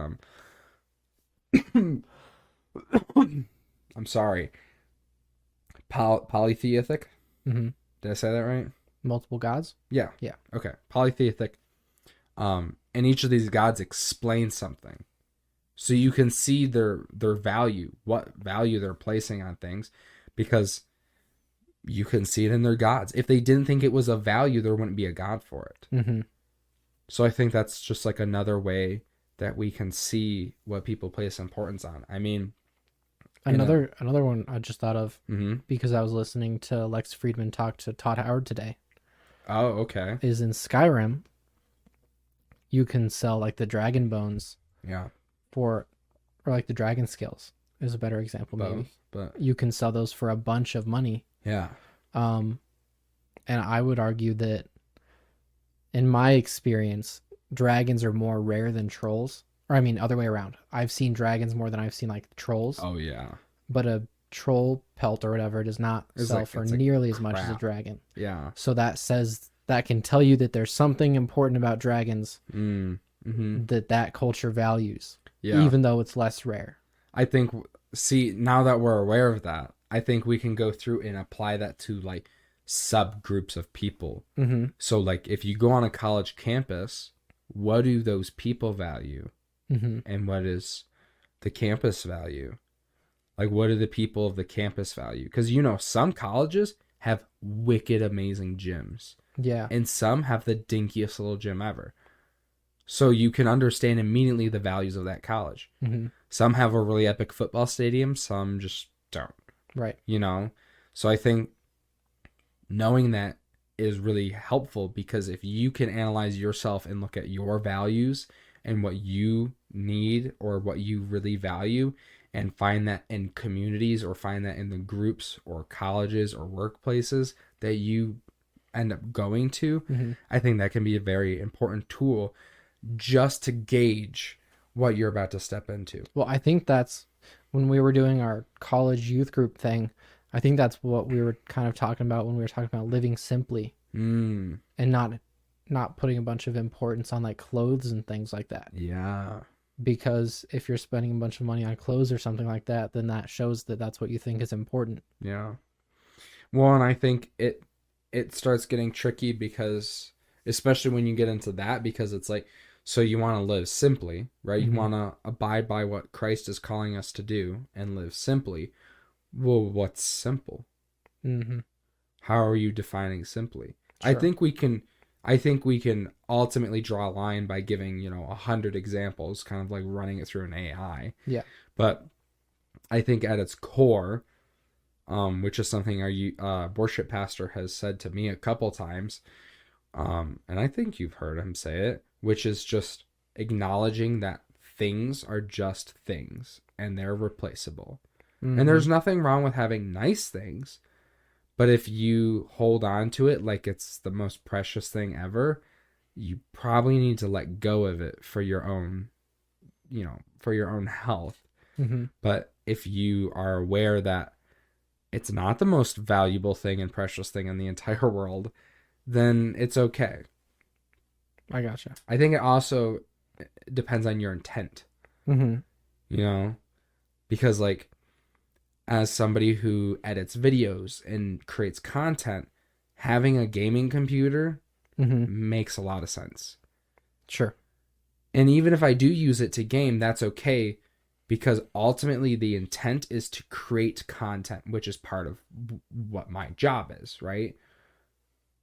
I'm sorry, polytheistic. Did I say that right?
Multiple gods?
Yeah.
Yeah.
Okay. Polytheistic. And each of these gods explains something. So you can see their value, what value they're placing on things, because you can see it in their gods. If they didn't think it was of value, there wouldn't be a god for it.
Mm-hmm.
So I think that's just like another way that we can see what people place importance on. I mean,
another one I just thought of because I was listening to Lex Friedman talk to Todd Howard today.
Oh, okay.
Is in Skyrim, you can sell like the dragon bones.
Yeah.
Or like the dragon scales is a better example.
Both,
maybe.
But
you can sell those for a bunch of money.
Yeah.
And I would argue that, in my experience, dragons are more rare than trolls. Or I mean, other way around. I've seen dragons more than I've seen like trolls.
Oh yeah.
But a troll pelt or whatever does not sell for nearly as much as a dragon.
Yeah.
So that can tell you that there's something important about dragons that culture values. Yeah. Even though it's less rare.
I think, see, now that we're aware of that, I think we can go through and apply that to like subgroups of people. So like if you go on a college campus, what do those people value? And what is the campus value? Like, what do the people of the campus value? Because, you know, some colleges have wicked amazing gyms.
Yeah.
And some have the dinkiest little gym ever. So you can understand immediately the values of that college. Some have a really epic football stadium. Some just don't.
Right.
You know? So I think knowing that is really helpful, because if you can analyze yourself and look at your values and what you need or what you really value, and find that in communities or find that in the groups or colleges or workplaces that you end up going to, I think that can be a very important tool just to gauge what you're about to step into.
Well, I think that's when we were doing our college youth group thing. I think that's what we were kind of talking about when we were talking about living simply and not putting a bunch of importance on like clothes and things like that.
Yeah.
Because if you're spending a bunch of money on clothes or something like that, then that shows that that's what you think is important.
Yeah. Well, and I think it starts getting tricky, because especially when you get into that, because it's like, so you want to live simply, right? You want to abide by what Christ is calling us to do and live simply. Well, what's simple? How are you defining simply? Sure. I think we can ultimately draw a line by giving, 100 examples, kind of like running it through an AI.
Yeah.
But I think at its core, which is something our worship pastor has said to me a couple times, and I think you've heard him say it, which is just acknowledging that things are just things and they're replaceable. And there's nothing wrong with having nice things, but if you hold on to it like it's the most precious thing ever, you probably need to let go of it for your own, for your own health. But if you are aware that it's not the most valuable thing and precious thing in the entire world, then it's okay.
I gotcha.
I think it also depends on your intent. Because like, as somebody who edits videos and creates content, having a gaming computer makes a lot of sense.
Sure.
And even if I do use it to game, that's okay, because ultimately the intent is to create content, which is part of what my job is, right?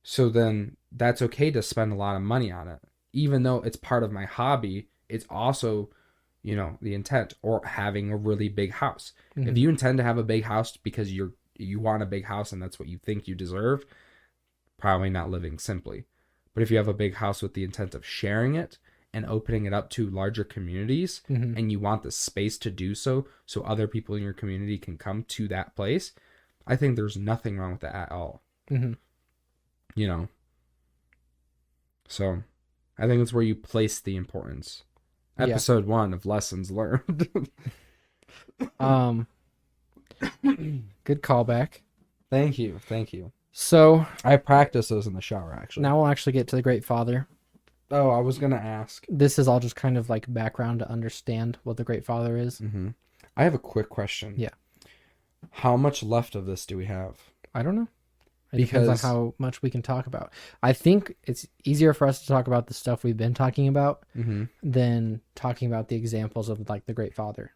So then that's okay to spend a lot of money on it. Even though it's part of my hobby, it's also, the intent, or having a really big house. If you intend to have a big house because you want a big house and that's what you think you deserve, probably not living simply. But if you have a big house with the intent of sharing it and opening it up to larger communities, and you want the space to do so other people in your community can come to that place, I think there's nothing wrong with that at all. So I think it's where you place the importance. Episode 1 of Lessons Learned.
Good callback.
Thank you.
So
I practice those in the shower, actually.
Now we'll actually get to the Great Father.
Oh, I was going to ask.
This is all just kind of like background to understand what the Great Father is.
I have a quick question.
Yeah.
How much left of this do we have?
I don't know. It depends on how much we can talk about. I think it's easier for us to talk about the stuff we've been talking about than talking about the examples of like the Great Father.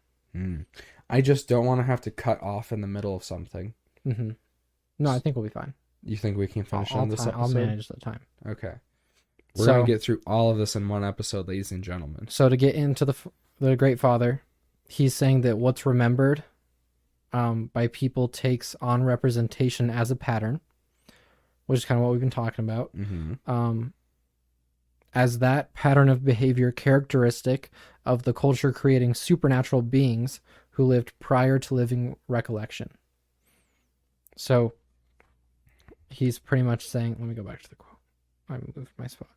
I just don't want to have to cut off in the middle of something.
No, I think we'll be fine.
You think we can finish on this episode?
I'll manage the time.
Okay. We're going to get through all of this in one episode, ladies and gentlemen.
So to get into the Great Father, he's saying that what's remembered by people takes on representation as a pattern, which is kind of what we've been talking about. As that pattern of behavior characteristic of the culture creating supernatural beings who lived prior to living recollection. So he's pretty much saying, let me go back to the quote. I moved my spot.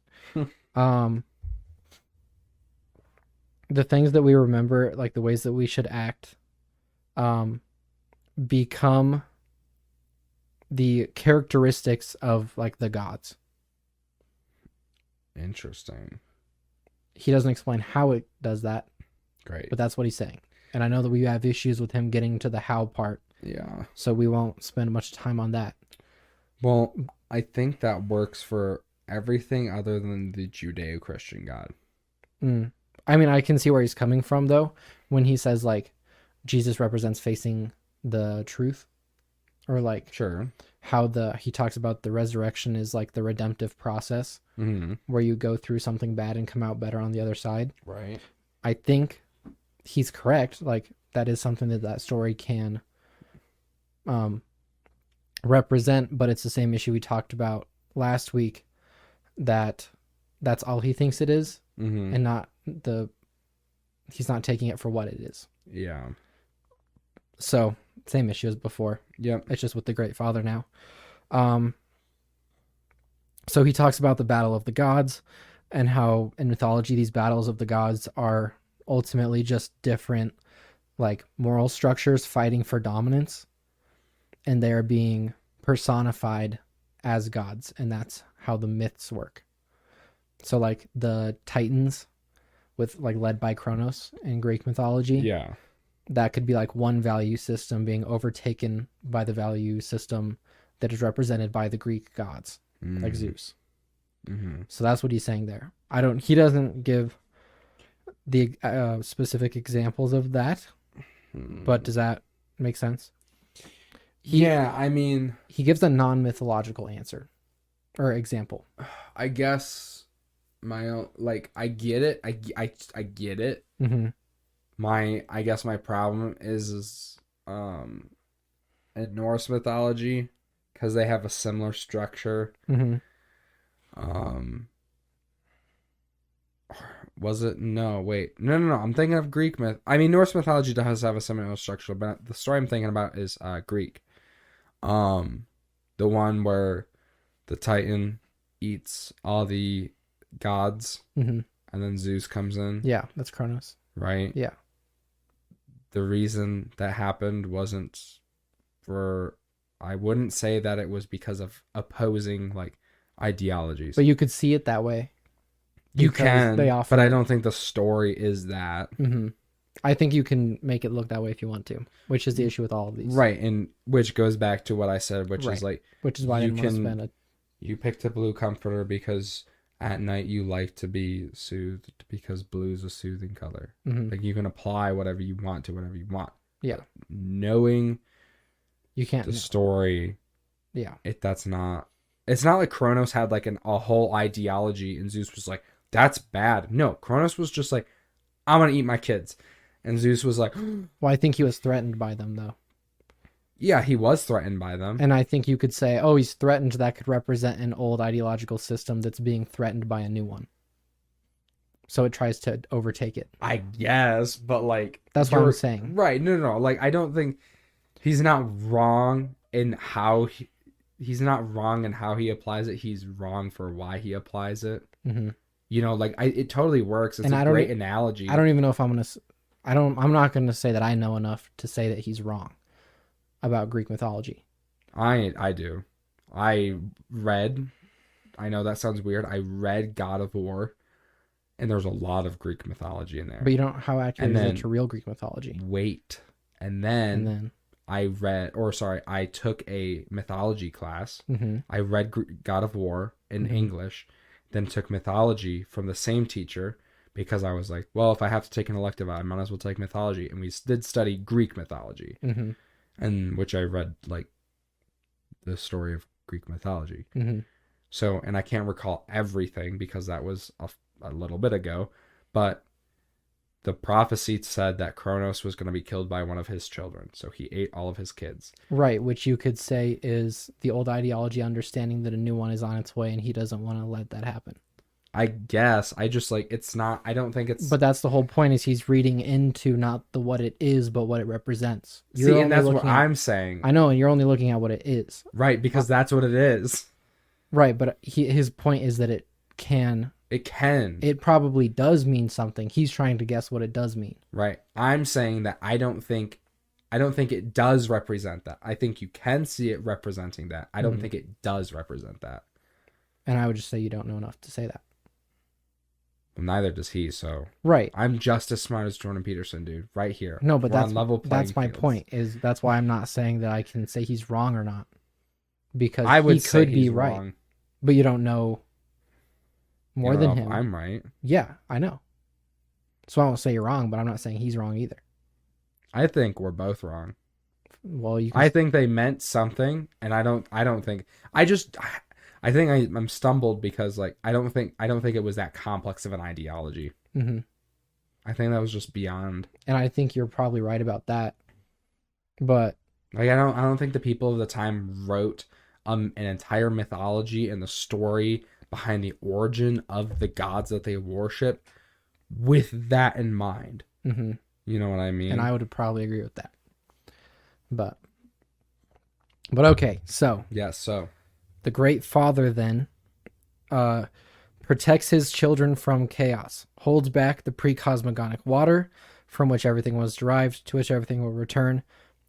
The things that we remember, like the ways that we should act, become the characteristics of like the gods.
Interesting.
He doesn't explain how it does that.
Great.
But that's what he's saying. And I know that we have issues with him getting to the how part.
Yeah.
So we won't spend much time on that.
Well, I think that works for everything other than the Judeo-Christian God.
I mean, I can see where he's coming from, though, when he says, like, Jesus represents facing the truth. Or, like,
sure,
how he talks about the resurrection is, like, the redemptive process. Where you go through something bad and come out better on the other side.
Right.
I think he's correct. Like, that is something that story can represent, but it's the same issue we talked about last week, that that's all he thinks it is,
Mm-hmm.
and not he's not taking it for what it is.
Yeah.
So same issue as before.
Yep.
It's just with the Great Father now. So he talks about the battle of the gods, and how in mythology these battles of the gods are ultimately just different, like, moral structures fighting for dominance, and they are being personified as gods, and that's how the myths work. So like the Titans, with like led by Kronos in Greek mythology,
Yeah.
that could be like one value system being overtaken by the value system that is represented by the Greek gods, like Zeus.
Mm-hmm.
So that's what he's saying there. He doesn't give the specific examples of that, but does that make sense?
Yeah, I mean,
He gives a non-mythological answer or example.
I guess my own, like, I get it. I get it.
Mm-hmm.
I guess my problem is in Norse mythology, because they have a similar structure.
Mm-hmm.
Was it? No, wait. No. I'm thinking of Greek myth. I mean, Norse mythology does have a similar structure, but the story I'm thinking about is Greek. The one where the Titan eats all the gods,
Mm-hmm.
and then Zeus comes in,
Yeah, that's Kronos.
right?
Yeah.
The reason that happened wasn't for, I wouldn't say that it was because of opposing, like, ideologies.
But you could see it that way.
You
because
can,
they offer,
but I don't think the story is that.
Mm-hmm. I think you can make it look that way if you want to, which is the issue with all of these.
Right, and which goes back to what I said, which
Right.
is like,
Which is why I
you
didn't want to
can-
spend a...
you picked a blue comforter because at night you like to be soothed, because blue is a soothing color.
Mm-hmm.
Like, you can apply whatever you want to whatever you want.
Yeah.
But knowing
You can't...
the story,
Yeah.
it's not like Kronos had like a whole ideology and Zeus was like, that's bad. No, Kronos was just like, I'm gonna eat my kids. And Zeus was like,
Well, I think he was threatened by them, though.
yeah, he was threatened by them.
And I think you could say, oh, he's threatened. That could represent an old ideological system that's being threatened by a new one. So it tries to overtake it.
I guess, but like,
That's what I'm saying.
Right. No. Like, I don't think he's not wrong in how he's not wrong in how he applies it. He's wrong for why he applies it.
Mm-hmm.
You know, like, it totally works. It's a great analogy.
I don't even know if I'm not going to say that I know enough to say that he's wrong about Greek mythology.
I do. I know that sounds weird. I read God of War, and there's a lot of Greek mythology in there.
But you don't, how accurate
And
is
then-
it to real Greek mythology?
Wait. And
And
then
then,
I took a mythology class.
mm-hmm.
I read God of War in
Mhm.
English, then took mythology from the same teacher, because I was like, well, if I have to take an elective, I might as well take mythology. And we did study Greek mythology,
Mm-hmm.
and which I read like the story of Greek mythology.
Mm-hmm.
So, and I can't recall everything because that was a little bit ago, but the prophecy said that Kronos was going to be killed by one of his children. So he ate all of his kids.
Right, which you could say is the old ideology understanding that a new one is on its way and he doesn't want to let that happen.
I guess. I just like, it's not, I don't think it's.
But that's the whole point, is he's reading into not the what it is, but what it represents.
See, and that's what
looking at-
I'm saying.
I know, and you're only looking at what it is.
Right, because that's what it is.
Right, but his point is that it can...
It can.
It probably does mean something. He's trying to guess what it does mean.
Right. I'm saying that I don't think it does represent that. I think you can see it representing that. I don't
Mhm.
think it does represent that.
And I would just say you don't know enough to say that.
Well, neither does he, so
Right.
I'm just as smart as Jordan Peterson, dude. Right here.
No, but
We're on
that's
level playing
that's my
fields.
point. Is that's why I'm not saying that I can say he's wrong or not, because
I would
he
say
could
he's
be right,
wrong.
but you don't know
You
more
don't
than
know if
him.
I'm right.
Yeah, I know. So I won't say you're wrong, but I'm not saying he's wrong either.
I think we're both wrong.
Well, you can,
I think they meant something, and I don't think. I think I'm stumbled because like I don't think it was that complex of an ideology.
hmm
I think that was just beyond.
and I think you're probably right about that. But
Like I don't think the people of the time wrote an entire mythology and the story behind the origin of the gods that they worship with that in mind.
Mm-hmm.
You know what I
And
mean?
I would probably agree with that. But okay, so
Yeah, so
the Great Father then uh, protects his children from chaos, holds back the pre-cosmogonic water from which everything was derived, to which everything will return,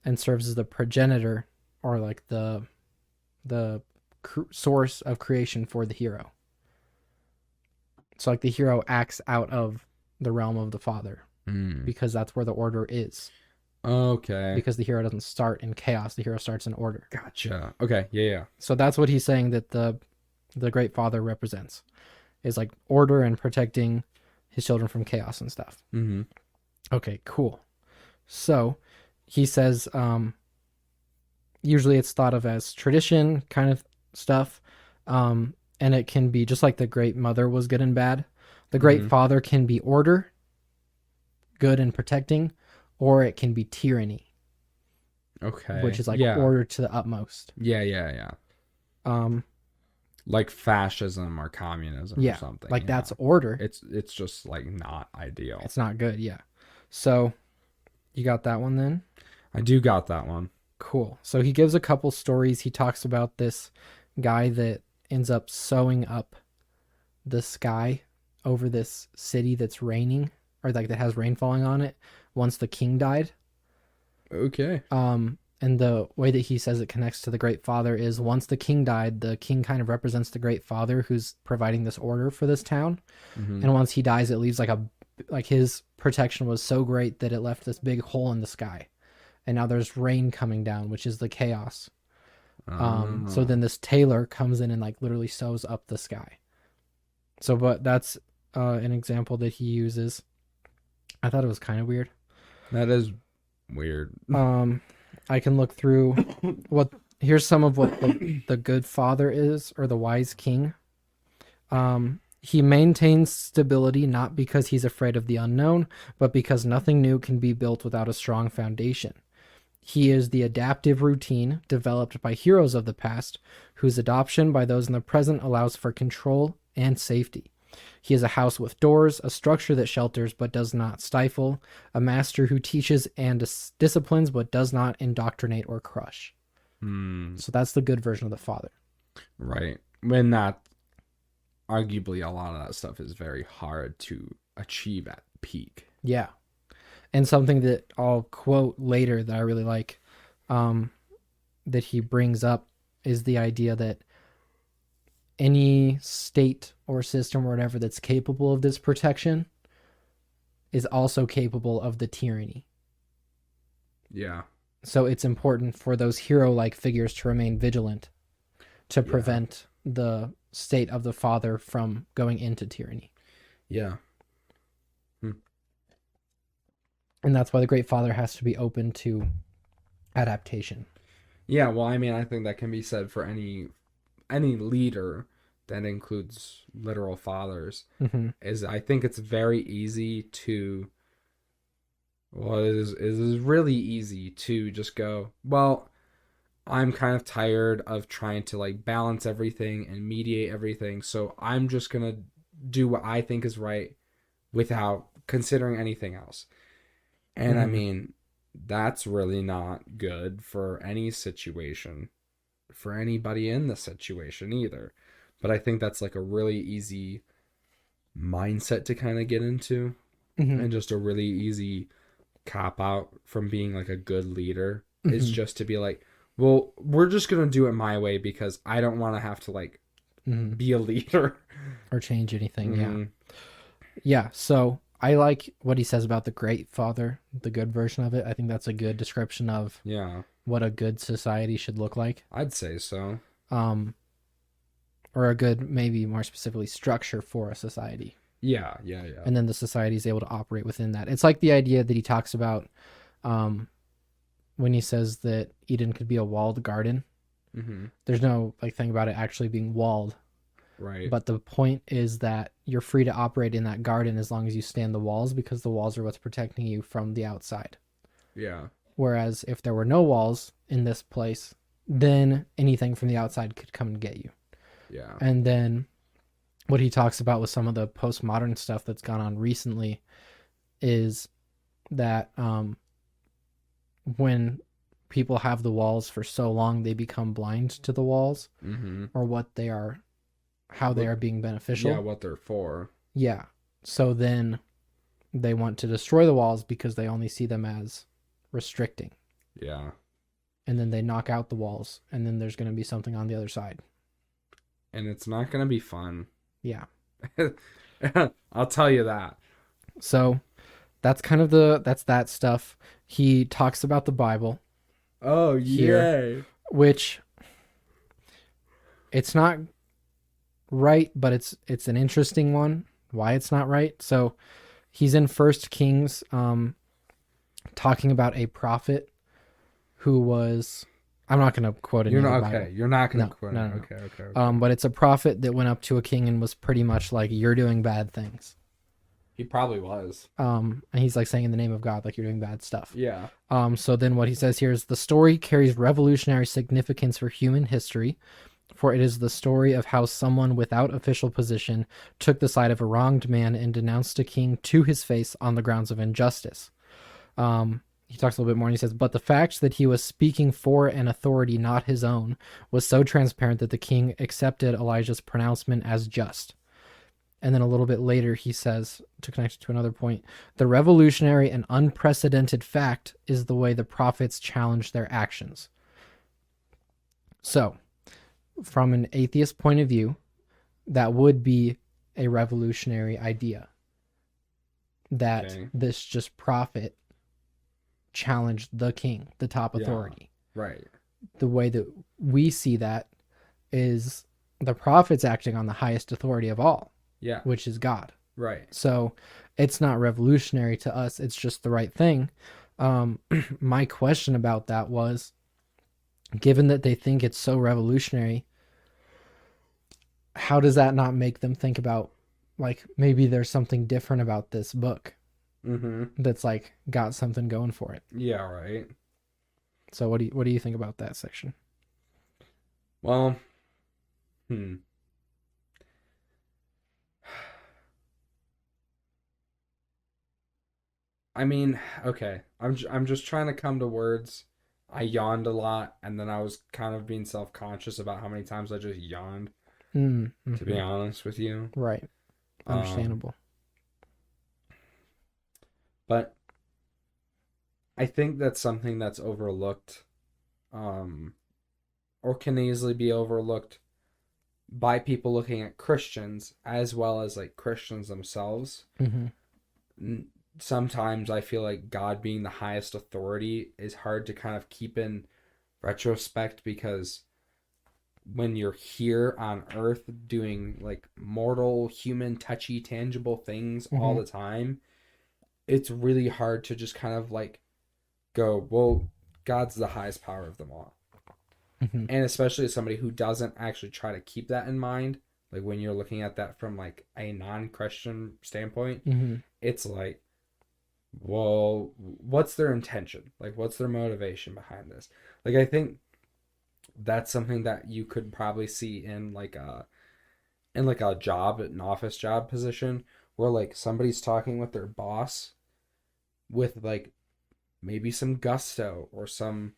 and serves as the progenitor, or like the source of creation for the hero. So like the hero acts out of the realm of the father because that's where the order is.
Okay.
Because the hero doesn't start in chaos, the hero starts in order.
Gotcha. Okay, yeah.
So that's what he's saying that the Great Father represents, is like order and protecting his children from chaos and stuff.
Mm-hmm.
Okay, cool. So he says usually it's thought of as tradition kind of stuff, and it can be just like the Great Mother was good and bad. The Great Father can be order, good and protecting, or it can be tyranny.
Okay.
Which is like order to the utmost.
Yeah. Like fascism or communism or something.
Like that's order.
It's just like not ideal.
It's not good, yeah. So you got that one then?
I do got that one.
Cool. So he gives a couple stories. He talks about this guy that ends up sewing up the sky over this city that's raining, or like that has rain falling on it once the king died.
Okay.
And the way that he says it connects to the Great Father is once the king died, the king kind of represents the Great Father who's providing this order for this town.
Mm-hmm.
And once he dies, it leaves like his protection was so great that it left this big hole in the sky. And now there's rain coming down, which is the chaos. So then this tailor comes in and like literally sews up the sky. So, but that's an example that he uses. I thought it was kind of weird.
That is weird.
I can look through here's some of what the good father is, or the wise king. He maintains stability not because he's afraid of the unknown, but because nothing new can be built without a strong foundation. He is the adaptive routine developed by heroes of the past, whose adoption by those in the present allows for control and safety. He is a house with doors, a structure that shelters but does not stifle, a master who teaches and disciplines but does not indoctrinate or crush. So that's the good version of the father.
Right. When that, arguably, a lot of that stuff is very hard to achieve at peak.
Yeah. And something that I'll quote later that I really like, that he brings up, is the idea that any state or system or whatever that's capable of this protection is also capable of the tyranny.
Yeah.
So it's important for those hero-like figures to remain vigilant to prevent the state of the father from going into tyranny.
Yeah.
And that's why the Great Father has to be open to adaptation.
Yeah, well, I mean, I think that can be said for any leader that includes literal fathers.
Mm-hmm.
Is I think it's very easy to, well, it is really easy to just go, well, I'm kind of tired of trying to like balance everything and mediate everything, so I'm just gonna do what I think is right without considering anything else. And I mean, that's really not good for any situation, for anybody in the situation either. But I think that's like a really easy mindset to kind of get into, and just a really easy cop out from being like a good leader is just to be like, well, we're just going to do it my way because I don't want to have to like be a leader
or change anything. Yeah. Yeah. So I like what he says about the Great Father, the good version of it. I think that's a good description of what a good society should look like.
I'd say so.
Or a good, maybe more specifically, structure for a society.
Yeah.
And then the society is able to operate within that. It's like the idea that he talks about when he says that Eden could be a walled garden. There's no like thing about it actually being walled.
Right.
But the point is that you're free to operate in that garden as long as you stand the walls, because the walls are what's protecting you from the outside.
Yeah.
Whereas if there were no walls in this place, then anything from the outside could come and get you.
Yeah.
And then what he talks about with some of the postmodern stuff that's gone on recently is that when people have the walls for so long, they become blind to the walls or what they are, how they are being beneficial.
Yeah, what they're for.
Yeah. So then they want to destroy the walls because they only see them as restricting.
Yeah.
And then they knock out the walls, and then there's going to be something on the other side.
And it's not going to be fun.
Yeah.
I'll tell you that.
So that's kind of that's that stuff. He talks about the Bible.
Oh,
here,
yay.
Which it's not right, but it's an interesting one. Why it's not right. So he's in First Kings talking about a prophet who was, I'm not going to quote it.
You're not okay. You're not going to quote it.
No.
Okay.
But it's a prophet that went up to a king and was pretty much like, "You're doing bad things."
He probably was.
And he's like saying in the name of God, like, "You're doing bad stuff."
Yeah.
So then what he says here is, the story carries revolutionary significance for human history, for it is the story of how someone without official position took the side of a wronged man and denounced a king to his face on the grounds of injustice. He talks a little bit more and he says, but the fact that he was speaking for an authority not his own was so transparent that the king accepted Elijah's pronouncement as just. And then a little bit later, he says, to connect it to another point, the revolutionary and unprecedented fact is the way the prophets challenge their actions. So, from an atheist point of view, that would be a revolutionary idea. That this just prophet challenged the king, the top authority.
Yeah, right.
The way that we see that is the prophet's acting on the highest authority of all.
Yeah.
Which is God.
Right.
So it's not revolutionary to us. It's just the right thing. My question about that was, given that they think it's so revolutionary, how does that not make them think about, like, maybe there's something different about this book that's like got something going for it?
Yeah, right.
So what do you think about that section?
Well, I mean, okay. I'm just trying to come to words. I yawned a lot, and then I was kind of being self-conscious about how many times I just yawned, to be honest with you.
Right. Understandable.
But I think that's something that's overlooked, or can easily be overlooked by people looking at Christians as well as like Christians themselves. Sometimes I feel like God being the highest authority is hard to kind of keep in retrospect, because when you're here on earth doing like mortal, human, touchy, tangible things all the time, it's really hard to just kind of like go, well, God's the highest power of them all. And especially as somebody who doesn't actually try to keep that in mind, like when you're looking at that from like a non-Christian standpoint, it's like, well, what's their intention? Like, what's their motivation behind this? Like, I think that's something that you could probably see in like a job, an office job position, where like somebody's talking with their boss with like maybe some gusto or some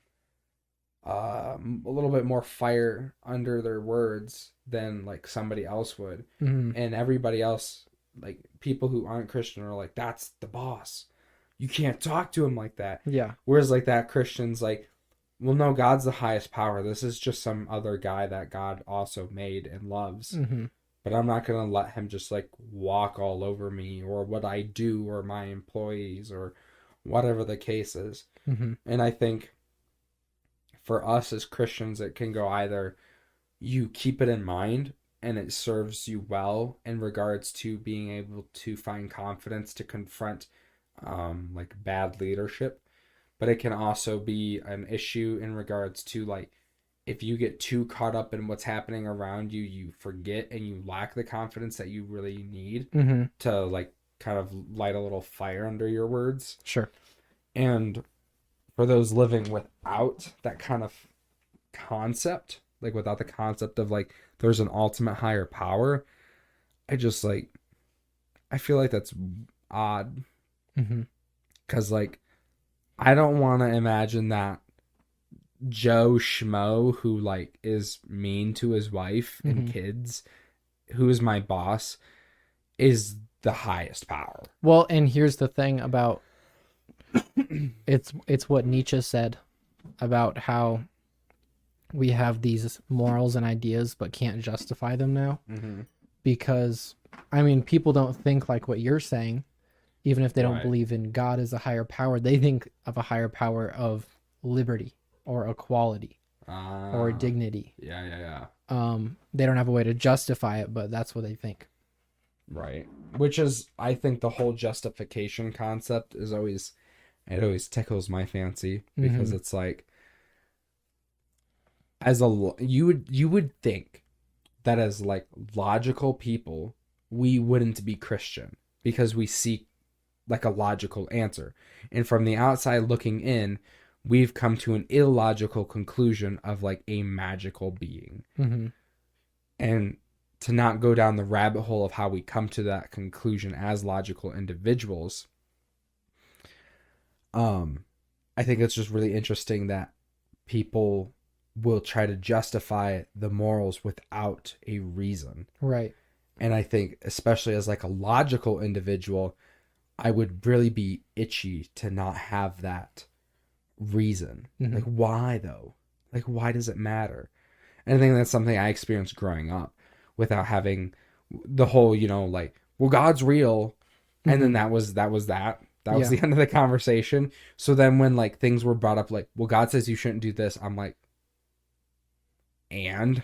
a little bit more fire under their words than like somebody else would. And everybody else, like people who aren't Christian, are like, that's the boss, you can't talk to him like that.
Yeah.
Whereas like that Christian's like, well, no, God's the highest power. This is just some other guy that God also made and loves. But I'm not going to let him just like walk all over me or what I do or my employees or whatever the case is. And I think for us as Christians, it can go either you keep it in mind and it serves you well in regards to being able to find confidence to confront like bad leadership, but it can also be an issue in regards to like if you get too caught up in what's happening around you, you forget and you lack the confidence that you really need to like kind of light a little fire under your words.
Sure.
And for those living without that kind of concept, like without the concept of like there's an ultimate higher power, I just like I feel like that's odd
Mm-hmm.
because like I don't want to imagine that Joe Schmo who like is mean to his wife and
Mm-hmm.
kids, who is my boss, is the highest power.
Well, and here's the thing about it's what Nietzsche said about how we have these morals and ideas but can't justify them now
Mm-hmm.
because I mean people don't think like what you're saying. Even if they don't
Right.
believe in God as a higher power, they think of a higher power of liberty or equality or dignity.
Yeah.
They don't have a way to justify it, but that's what they think.
Right. Which is, I think, the whole justification concept is always, it always tickles my fancy because
Mhm.
it's like, you would think that as like logical people, we wouldn't be Christian because we seek like a logical answer. And from the outside looking in, we've come to an illogical conclusion of like a magical being.
Mhm.
And to not go down the rabbit hole of how we come to that conclusion as logical individuals, I think it's just really interesting that people will try to justify the morals without a reason.
Right.
And I think especially as like a logical individual, I would really be itchy to not have that reason.
Mhm.
Like, why though? Like, why does it matter? And I think that's something I experienced growing up without having the whole, like, well, God's real. And then
Mhm.
that was that. That was
Yeah.
the end of the conversation. So then when like things were brought up, like, well, God says you shouldn't do this, I'm like, and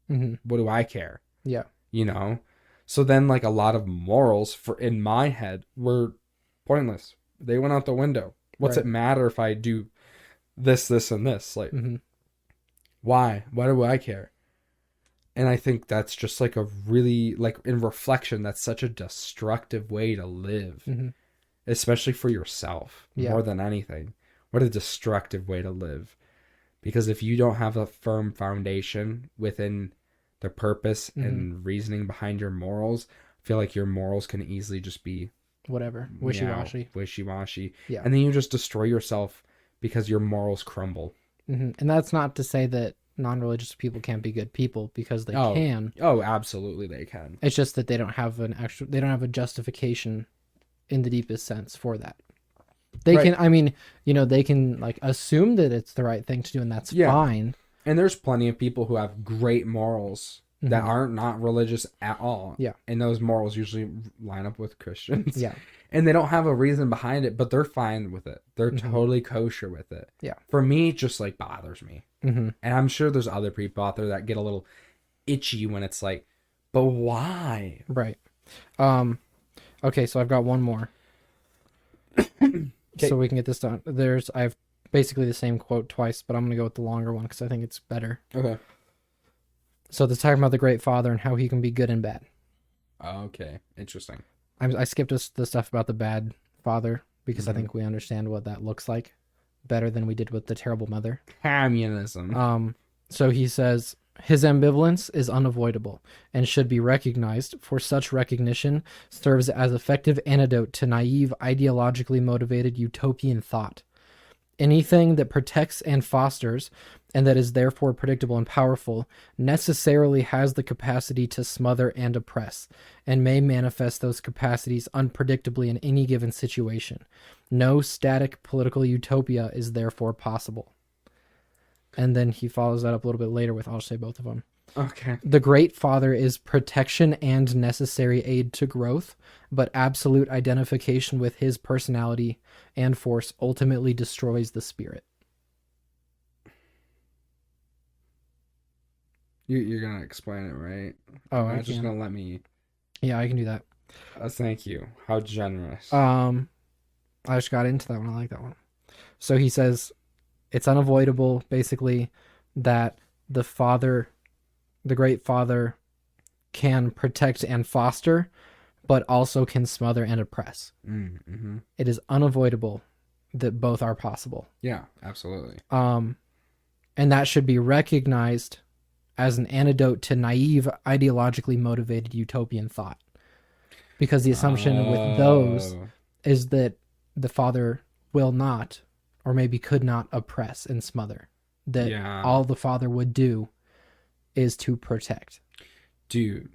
Mhm.
what do I care?
Yeah.
You know? So then like a lot of morals for in my head were pointless. They went out the window. What's
Right.
it matter if I do this, and this? Like,
Mhm.
why? Why do I care? And I think that's just like a really, like in reflection, that's such a destructive way to live,
Mhm.
especially for yourself
Yeah.
more than anything. What a destructive way to live. Because if you don't have a firm foundation within the purpose
Mhm.
and reasoning behind your morals, I feel like your morals can easily just be
Whatever. Wishy-washy.
wishy-washy.
Yeah.
And then you just destroy yourself because your morals crumble.
Mhm. And that's not to say that non-religious people can't be good people because they can.
Oh, absolutely they can.
It's just that they don't have a justification in the deepest sense for that. They
Right.
can, I mean, they can like assume that it's the right thing to do and that's
Yeah.
fine.
And there's plenty of people who have great morals that
Mhm.
aren't not religious at all.
Yeah.
And those morals usually line up with Christians.
Yeah.
And they don't have a reason behind it, but they're fine with it. They're
Mhm.
totally kosher with it.
Yeah.
For me, it just like bothers me.
Mm-hmm.
And I'm sure there's other people out there that get a little itchy when it's like, but why?
Right. Okay, so I've got one more. So we can get this done. I have basically the same quote twice, but I'm going to go with the longer one because I think it's better.
Okay.
So they're talking about the Great Father and how he can be good and bad.
Okay. Interesting.
I skipped the stuff about the bad father because I
Mhm.
think we understand what that looks like better than we did with the terrible mother.
Communism.
So he says his ambivalence is unavoidable and should be recognized, for such recognition serves as effective antidote to naive, ideologically motivated utopian thought. Anything that protects and fosters, and that is therefore predictable and powerful, necessarily has the capacity to smother and oppress, and may manifest those capacities unpredictably in any given situation. No static political utopia is therefore possible. And then he follows that up a little bit later with, I'll say both of them.
Okay.
The Great Father is protection and necessary aid to growth, but absolute identification with his personality and force ultimately destroys the spirit.
You're going to explain it, right?
Oh,
You're
I
not just
can.
going to let me.
Yeah, I can do that.
Thank you. How generous.
I just got into that one. I like that one. So he says it's unavoidable, basically, that the Great Father can protect and foster, but also can smother and oppress.
Mm-hmm.
It is unavoidable that both are possible.
Yeah, absolutely.
And that should be recognized as an antidote to naive, ideologically motivated utopian thought. Because the assumption with those
Oh,
is that the father will not, or maybe could not, oppress and smother. That
yeah.
all the father would do is to protect.
Dude,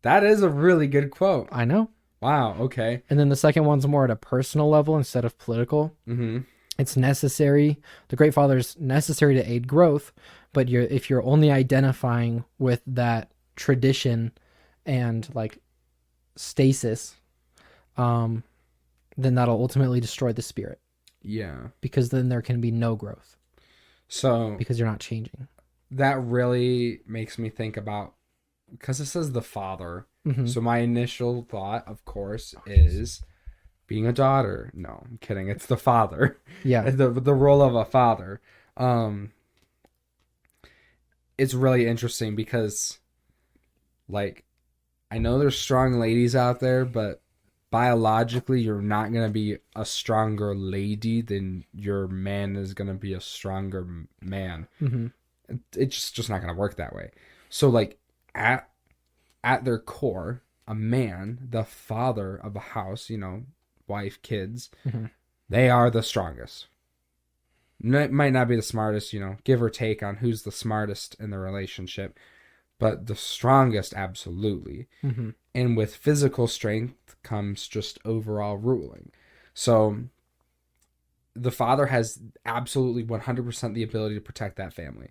that is a really good quote.
I know.
Wow, okay.
And then the second one's more at a personal level instead of political.
Mm-hmm.
It's necessary. The Great Father is necessary to aid growth, but if you're only identifying with that tradition and like stasis, then that'll ultimately destroy the spirit,
Yeah.
because then there can be no growth
So
because you're not changing.
that really makes me think about, because it says the father.
Mhm.
So my initial thought, of course, is being a daughter. No, I'm kidding. It's the father.
Yeah.
The role of a father. It's really interesting because, like, I know there's strong ladies out there, but biologically, you're not going to be a stronger lady than your man is going to be a stronger man.
Mm-hmm.
It's just not going to work that way. So, like, at their core, a man, the father of a house, you know, wife, kids,
Mm-hmm.
they are the strongest. It might not be the smartest, you know, give or take on who's the smartest in the relationship, but the strongest, absolutely.
Mm-hmm.
And with physical strength comes just overall ruling. So the father has absolutely 100% the ability to protect that family.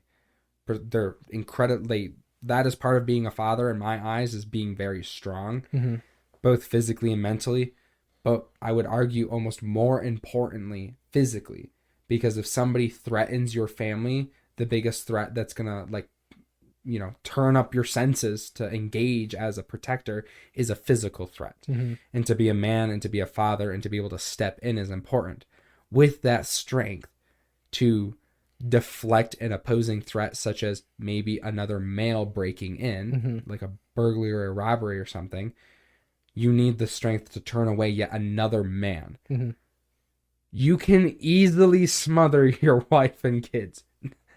They're incredibly, that is part of being a father in my eyes, is being very strong,
Mm-hmm.
both physically and mentally. But I would argue almost more importantly, physically. Because if somebody threatens your family, the biggest threat that's going to, like, you know, turn up your senses to engage as a protector is a physical threat.
Mm-hmm.
And to be a man and to be a father and to be able to step in is important. With that strength to deflect an opposing threat, such as maybe another male breaking in,
Mm-hmm.
like a burglary or a robbery or something, you need the strength to turn away yet another man.
Mm-hmm.
You can easily smother your wife and kids.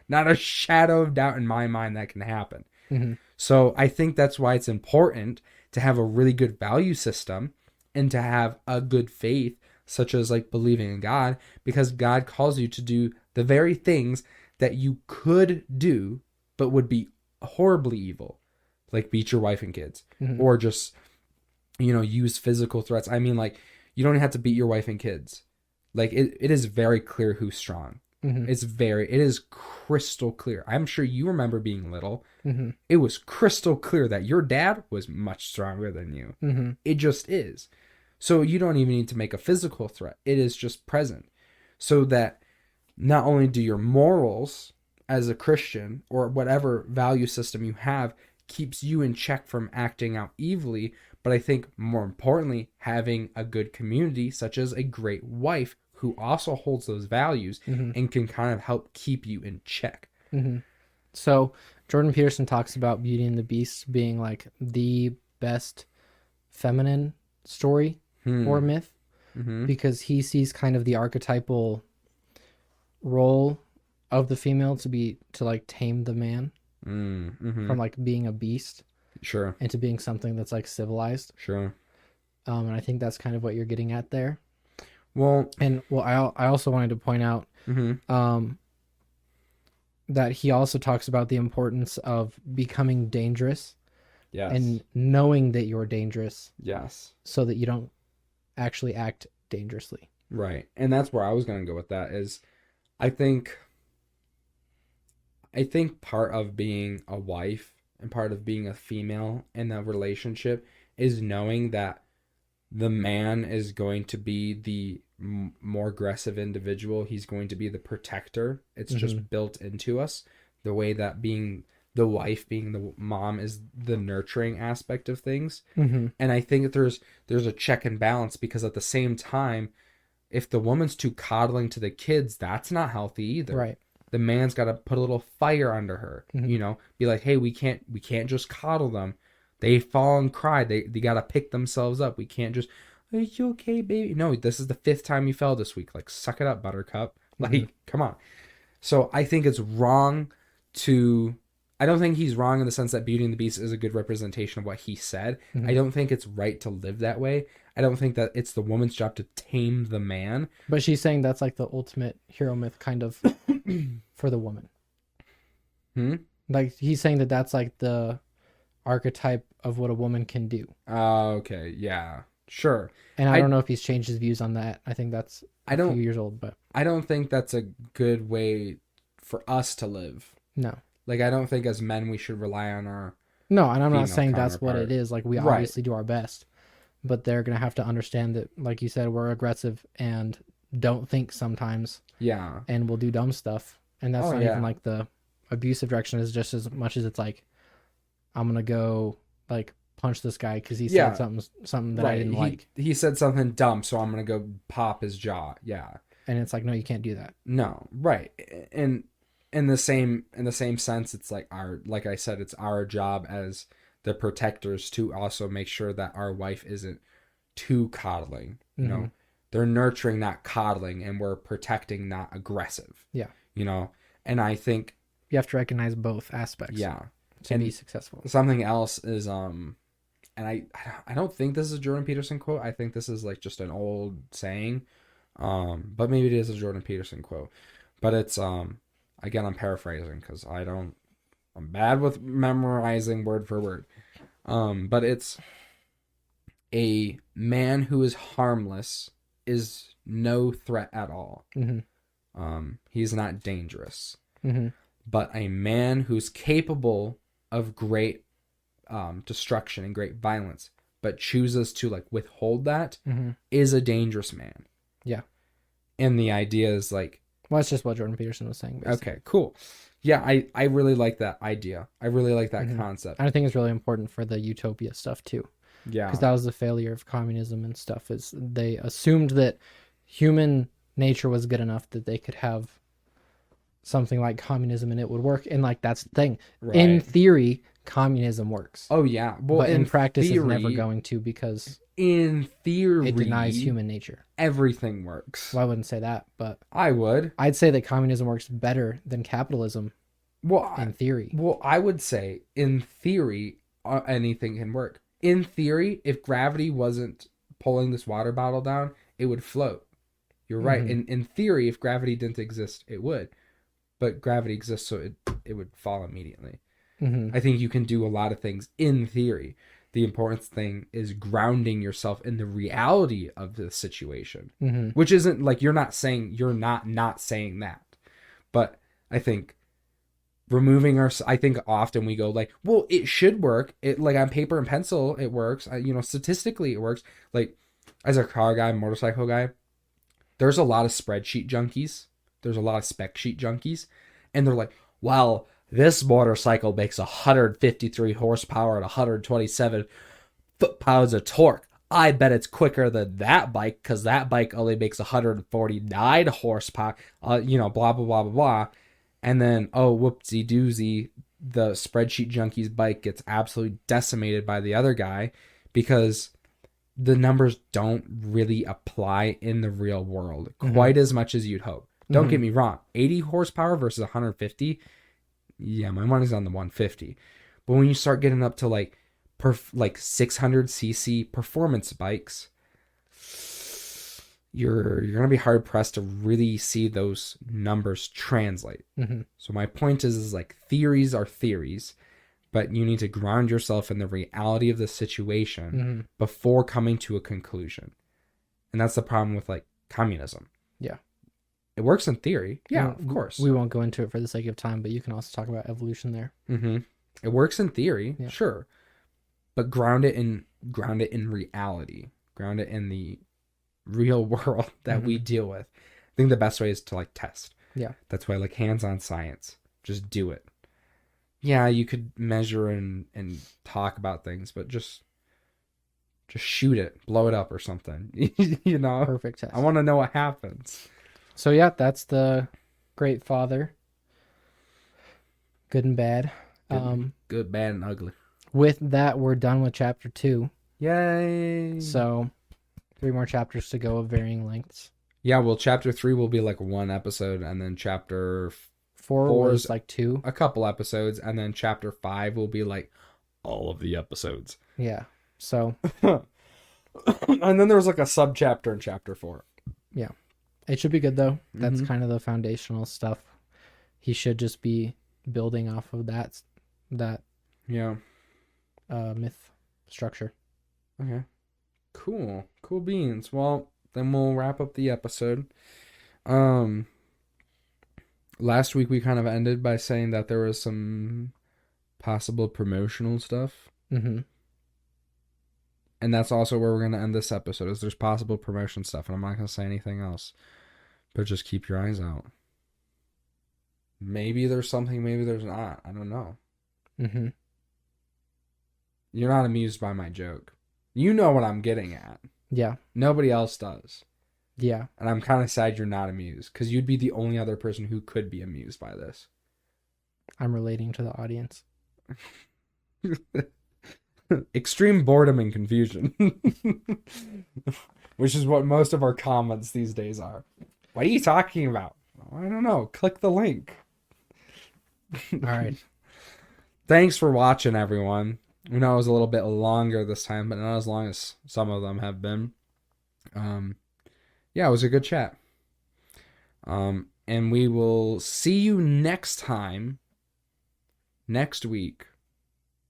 Not a shadow of doubt in my mind that can happen.
Mm-hmm.
So I think that's why it's important to have a really good value system and to have a good faith, such as like believing in God, because God calls you to do the very things that you could do but would be horribly evil, like beat your wife and kids,
Mm-hmm.
or just, you know, use physical threats. I mean, like, you don't have to beat your wife and kids. Like, it is very clear who's strong.
Mm-hmm.
It is crystal clear. I'm sure you remember being little.
Mm-hmm.
It was crystal clear that your dad was much stronger than you.
Mm-hmm.
It just is. So you don't even need to make a physical threat. It is just present. So that not only do your morals as a Christian or whatever value system you have keeps you in check from acting out evilly, but I think more importantly, having a good community, such as a great wife who also holds those values
Mm-hmm.
and can kind of help keep you in check.
Mm-hmm. So Jordan Peterson talks about Beauty and the Beast being like the best feminine story or myth,
Mm-hmm.
because he sees kind of the archetypal role of the female to like tame the man
Mm-hmm.
from like being a beast
Sure.
into being something that's like civilized.
Sure.
And I think that's kind of what you're getting at there.
Well,
And well, I also wanted to point out
mm-hmm.
that he also talks about the importance of becoming dangerous
Yes.
and knowing that you're dangerous
Yes.
so that you don't actually act dangerously.
Right. And that's where I was going to go with that is I think part of being a wife and part of being a female in a relationship is knowing that the man is going to be the more aggressive individual. He's going to be the protector. It's just built into us. The way that being the wife, being the mom, is the nurturing aspect of things.
Mm-hmm.
And I think that there's a check and balance, because at the same time, if the woman's too coddling to the kids, that's not healthy either.
Right.
The man's got to put a little fire under her,
Mhm.
you know, be like, hey, we can't just coddle them. They fall and cry. They got to pick themselves up. We can't just, Are you okay, baby? No, this is the 5th time you fell this week. Like, suck it up, Buttercup. Like, come on. So I think it's wrong to. I don't think he's wrong in the sense that Beauty and the Beast is a good representation of what he said. I don't think it's right to live that way. I don't think that it's the woman's job to tame the man.
But she's saying that's like the ultimate hero myth kind of for the woman. Like he's saying that that's like the archetype of what a woman can do.
Okay, yeah, sure.
And I don't know if he's changed his views on that. I think that's a few years old, but
I don't think that's a good way for us to live.
No.
Like, I don't think as men we should rely on our.
No, and I'm not
female
saying that's what
counterpart.
it is. Like, we
Right.
obviously do our best, but they're going to have to understand that, like you said, we're aggressive and don't think sometimes,
Yeah.
and we'll do dumb stuff. And that's
Oh,
not
yeah.
even like the abusive direction, is just as much as it's like, I'm going to go like punch this guy because he
Yeah.
said something that I didn't like.
He said something dumb, so I'm going to go pop his jaw. Yeah.
And it's like, no, you can't do that.
No, right. And in the same sense, it's like like I said, it's our job as the protectors to also make sure that our wife isn't too coddling. You know, they're nurturing, not coddling, and we're protecting, not aggressive.
Yeah.
You know, and I think
You have to recognize both aspects to be successful.
something else is and I don't think this is a Jordan Peterson quote. I think this is like just an old saying. But maybe it is a Jordan Peterson quote. But it's again, I'm paraphrasing because I'm bad with memorizing word for word. But it's a man who is harmless is no threat at all. He's not dangerous. But a man who's capable of great destruction and great violence, but chooses to like withhold that, is a dangerous man.
Yeah.
And the idea is like,
well, that's just what Jordan Peterson was saying. Basically.
Okay, cool. Yeah, I really like that idea. I really like that concept.
I think it's really important for the utopia stuff too.
Yeah.
Because that was the failure of communism and stuff, is they assumed that human nature was good enough that they could have something like communism and it would work. And like, that's the thing.
Right.
In theory, communism works.
Oh yeah. Well,
but in practice,
theory,
it's never going to, because
in theory
it denies human nature.
Everything works.
Well, I wouldn't say that, but
I would.
I'd say that communism works better than capitalism.
Well,
in theory.
Well, I would say in theory anything can work. In theory, if gravity wasn't pulling this water bottle down, it would float. You're right. In theory, if gravity didn't exist, it would. But gravity exists, so it would fall immediately. I think you can do a lot of things in theory. The important thing is grounding yourself in the reality of the situation, which isn't like you're not saying that. But I think I think often we go like, well, it should work. It like on paper and pencil, it works. Statistically it works. Like as a car guy, motorcycle guy, there's a lot of spreadsheet junkies. There's a lot of spec sheet junkies. And they're like, well, this motorcycle makes 153 horsepower and 127 foot-pounds of torque. I bet it's quicker than that bike because that bike only makes 149 horsepower. Blah, blah, blah, blah, blah. And then, oh, whoopsie doozy, the spreadsheet junkie's bike gets absolutely decimated by the other guy because the numbers don't really apply in the real world quite as much as you'd hope. Don't get me wrong. 80 horsepower versus 150. Yeah, my money's on the 150. But when you start getting up to like 600cc performance bikes, you're going to be hard pressed to really see those numbers translate. So my point is like theories are theories, but you need to ground yourself in the reality of the situation before coming to a conclusion. And that's the problem with like communism.
Yeah.
It works in theory. Yeah, of course.
We won't go into it for the sake of time, but you can also talk about evolution there.
It works in theory,
yeah.
Sure. But ground it in reality. Ground it in the real world that we deal with. I think the best way is to like test.
Yeah.
That's why I like hands-on science. Just do it. Yeah, you could measure and talk about things, but just shoot it, blow it up or something.
Perfect test.
I want to know what happens.
So yeah, that's the Great Father. Good and bad.
Good, bad, and ugly.
With that, we're done with chapter 2.
Yay!
So 3 more chapters to go of varying lengths.
Yeah, well, chapter 3 will be like one episode, and then chapter
4
4
was
is
like 2.
a couple episodes, and then chapter 5 will be like all of the episodes.
Yeah. So,
And then there's like a subchapter in chapter 4.
yeah. It should be good though. That's
Mhm.
kind of the foundational stuff. He should just be building off of that
Yeah.
myth structure.
Okay. Cool. Cool beans. Well, then we'll wrap up the episode. Last week we kind of ended by saying that there was some possible promotional stuff.
Mm-hmm.
And that's also where we're going to end this episode, is there's possible promotion stuff, and I'm not going to say anything else. But just keep your eyes out. Maybe there's something, maybe there's not. I don't know.
Mm-hmm.
You're not amused by my joke. You know what I'm getting at.
Yeah.
Nobody else does.
Yeah.
And I'm kind of sad you're not amused, because you'd be the only other person who could be amused by this.
I'm relating to the audience.
Extreme boredom and confusion. Which is what most of our comments these days are. What are you talking about? I don't know. Click the link.
All right.
Thanks for watching, everyone. We know it was a little bit longer this time, but not as long as some of them have been. Yeah, it was a good chat. And we will see you next time, next week,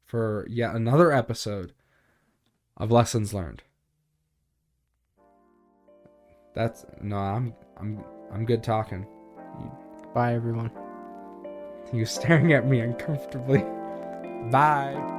for yet another episode of Lessons Learned. I'm good talking.
Bye, everyone.
You're staring at me uncomfortably. Bye.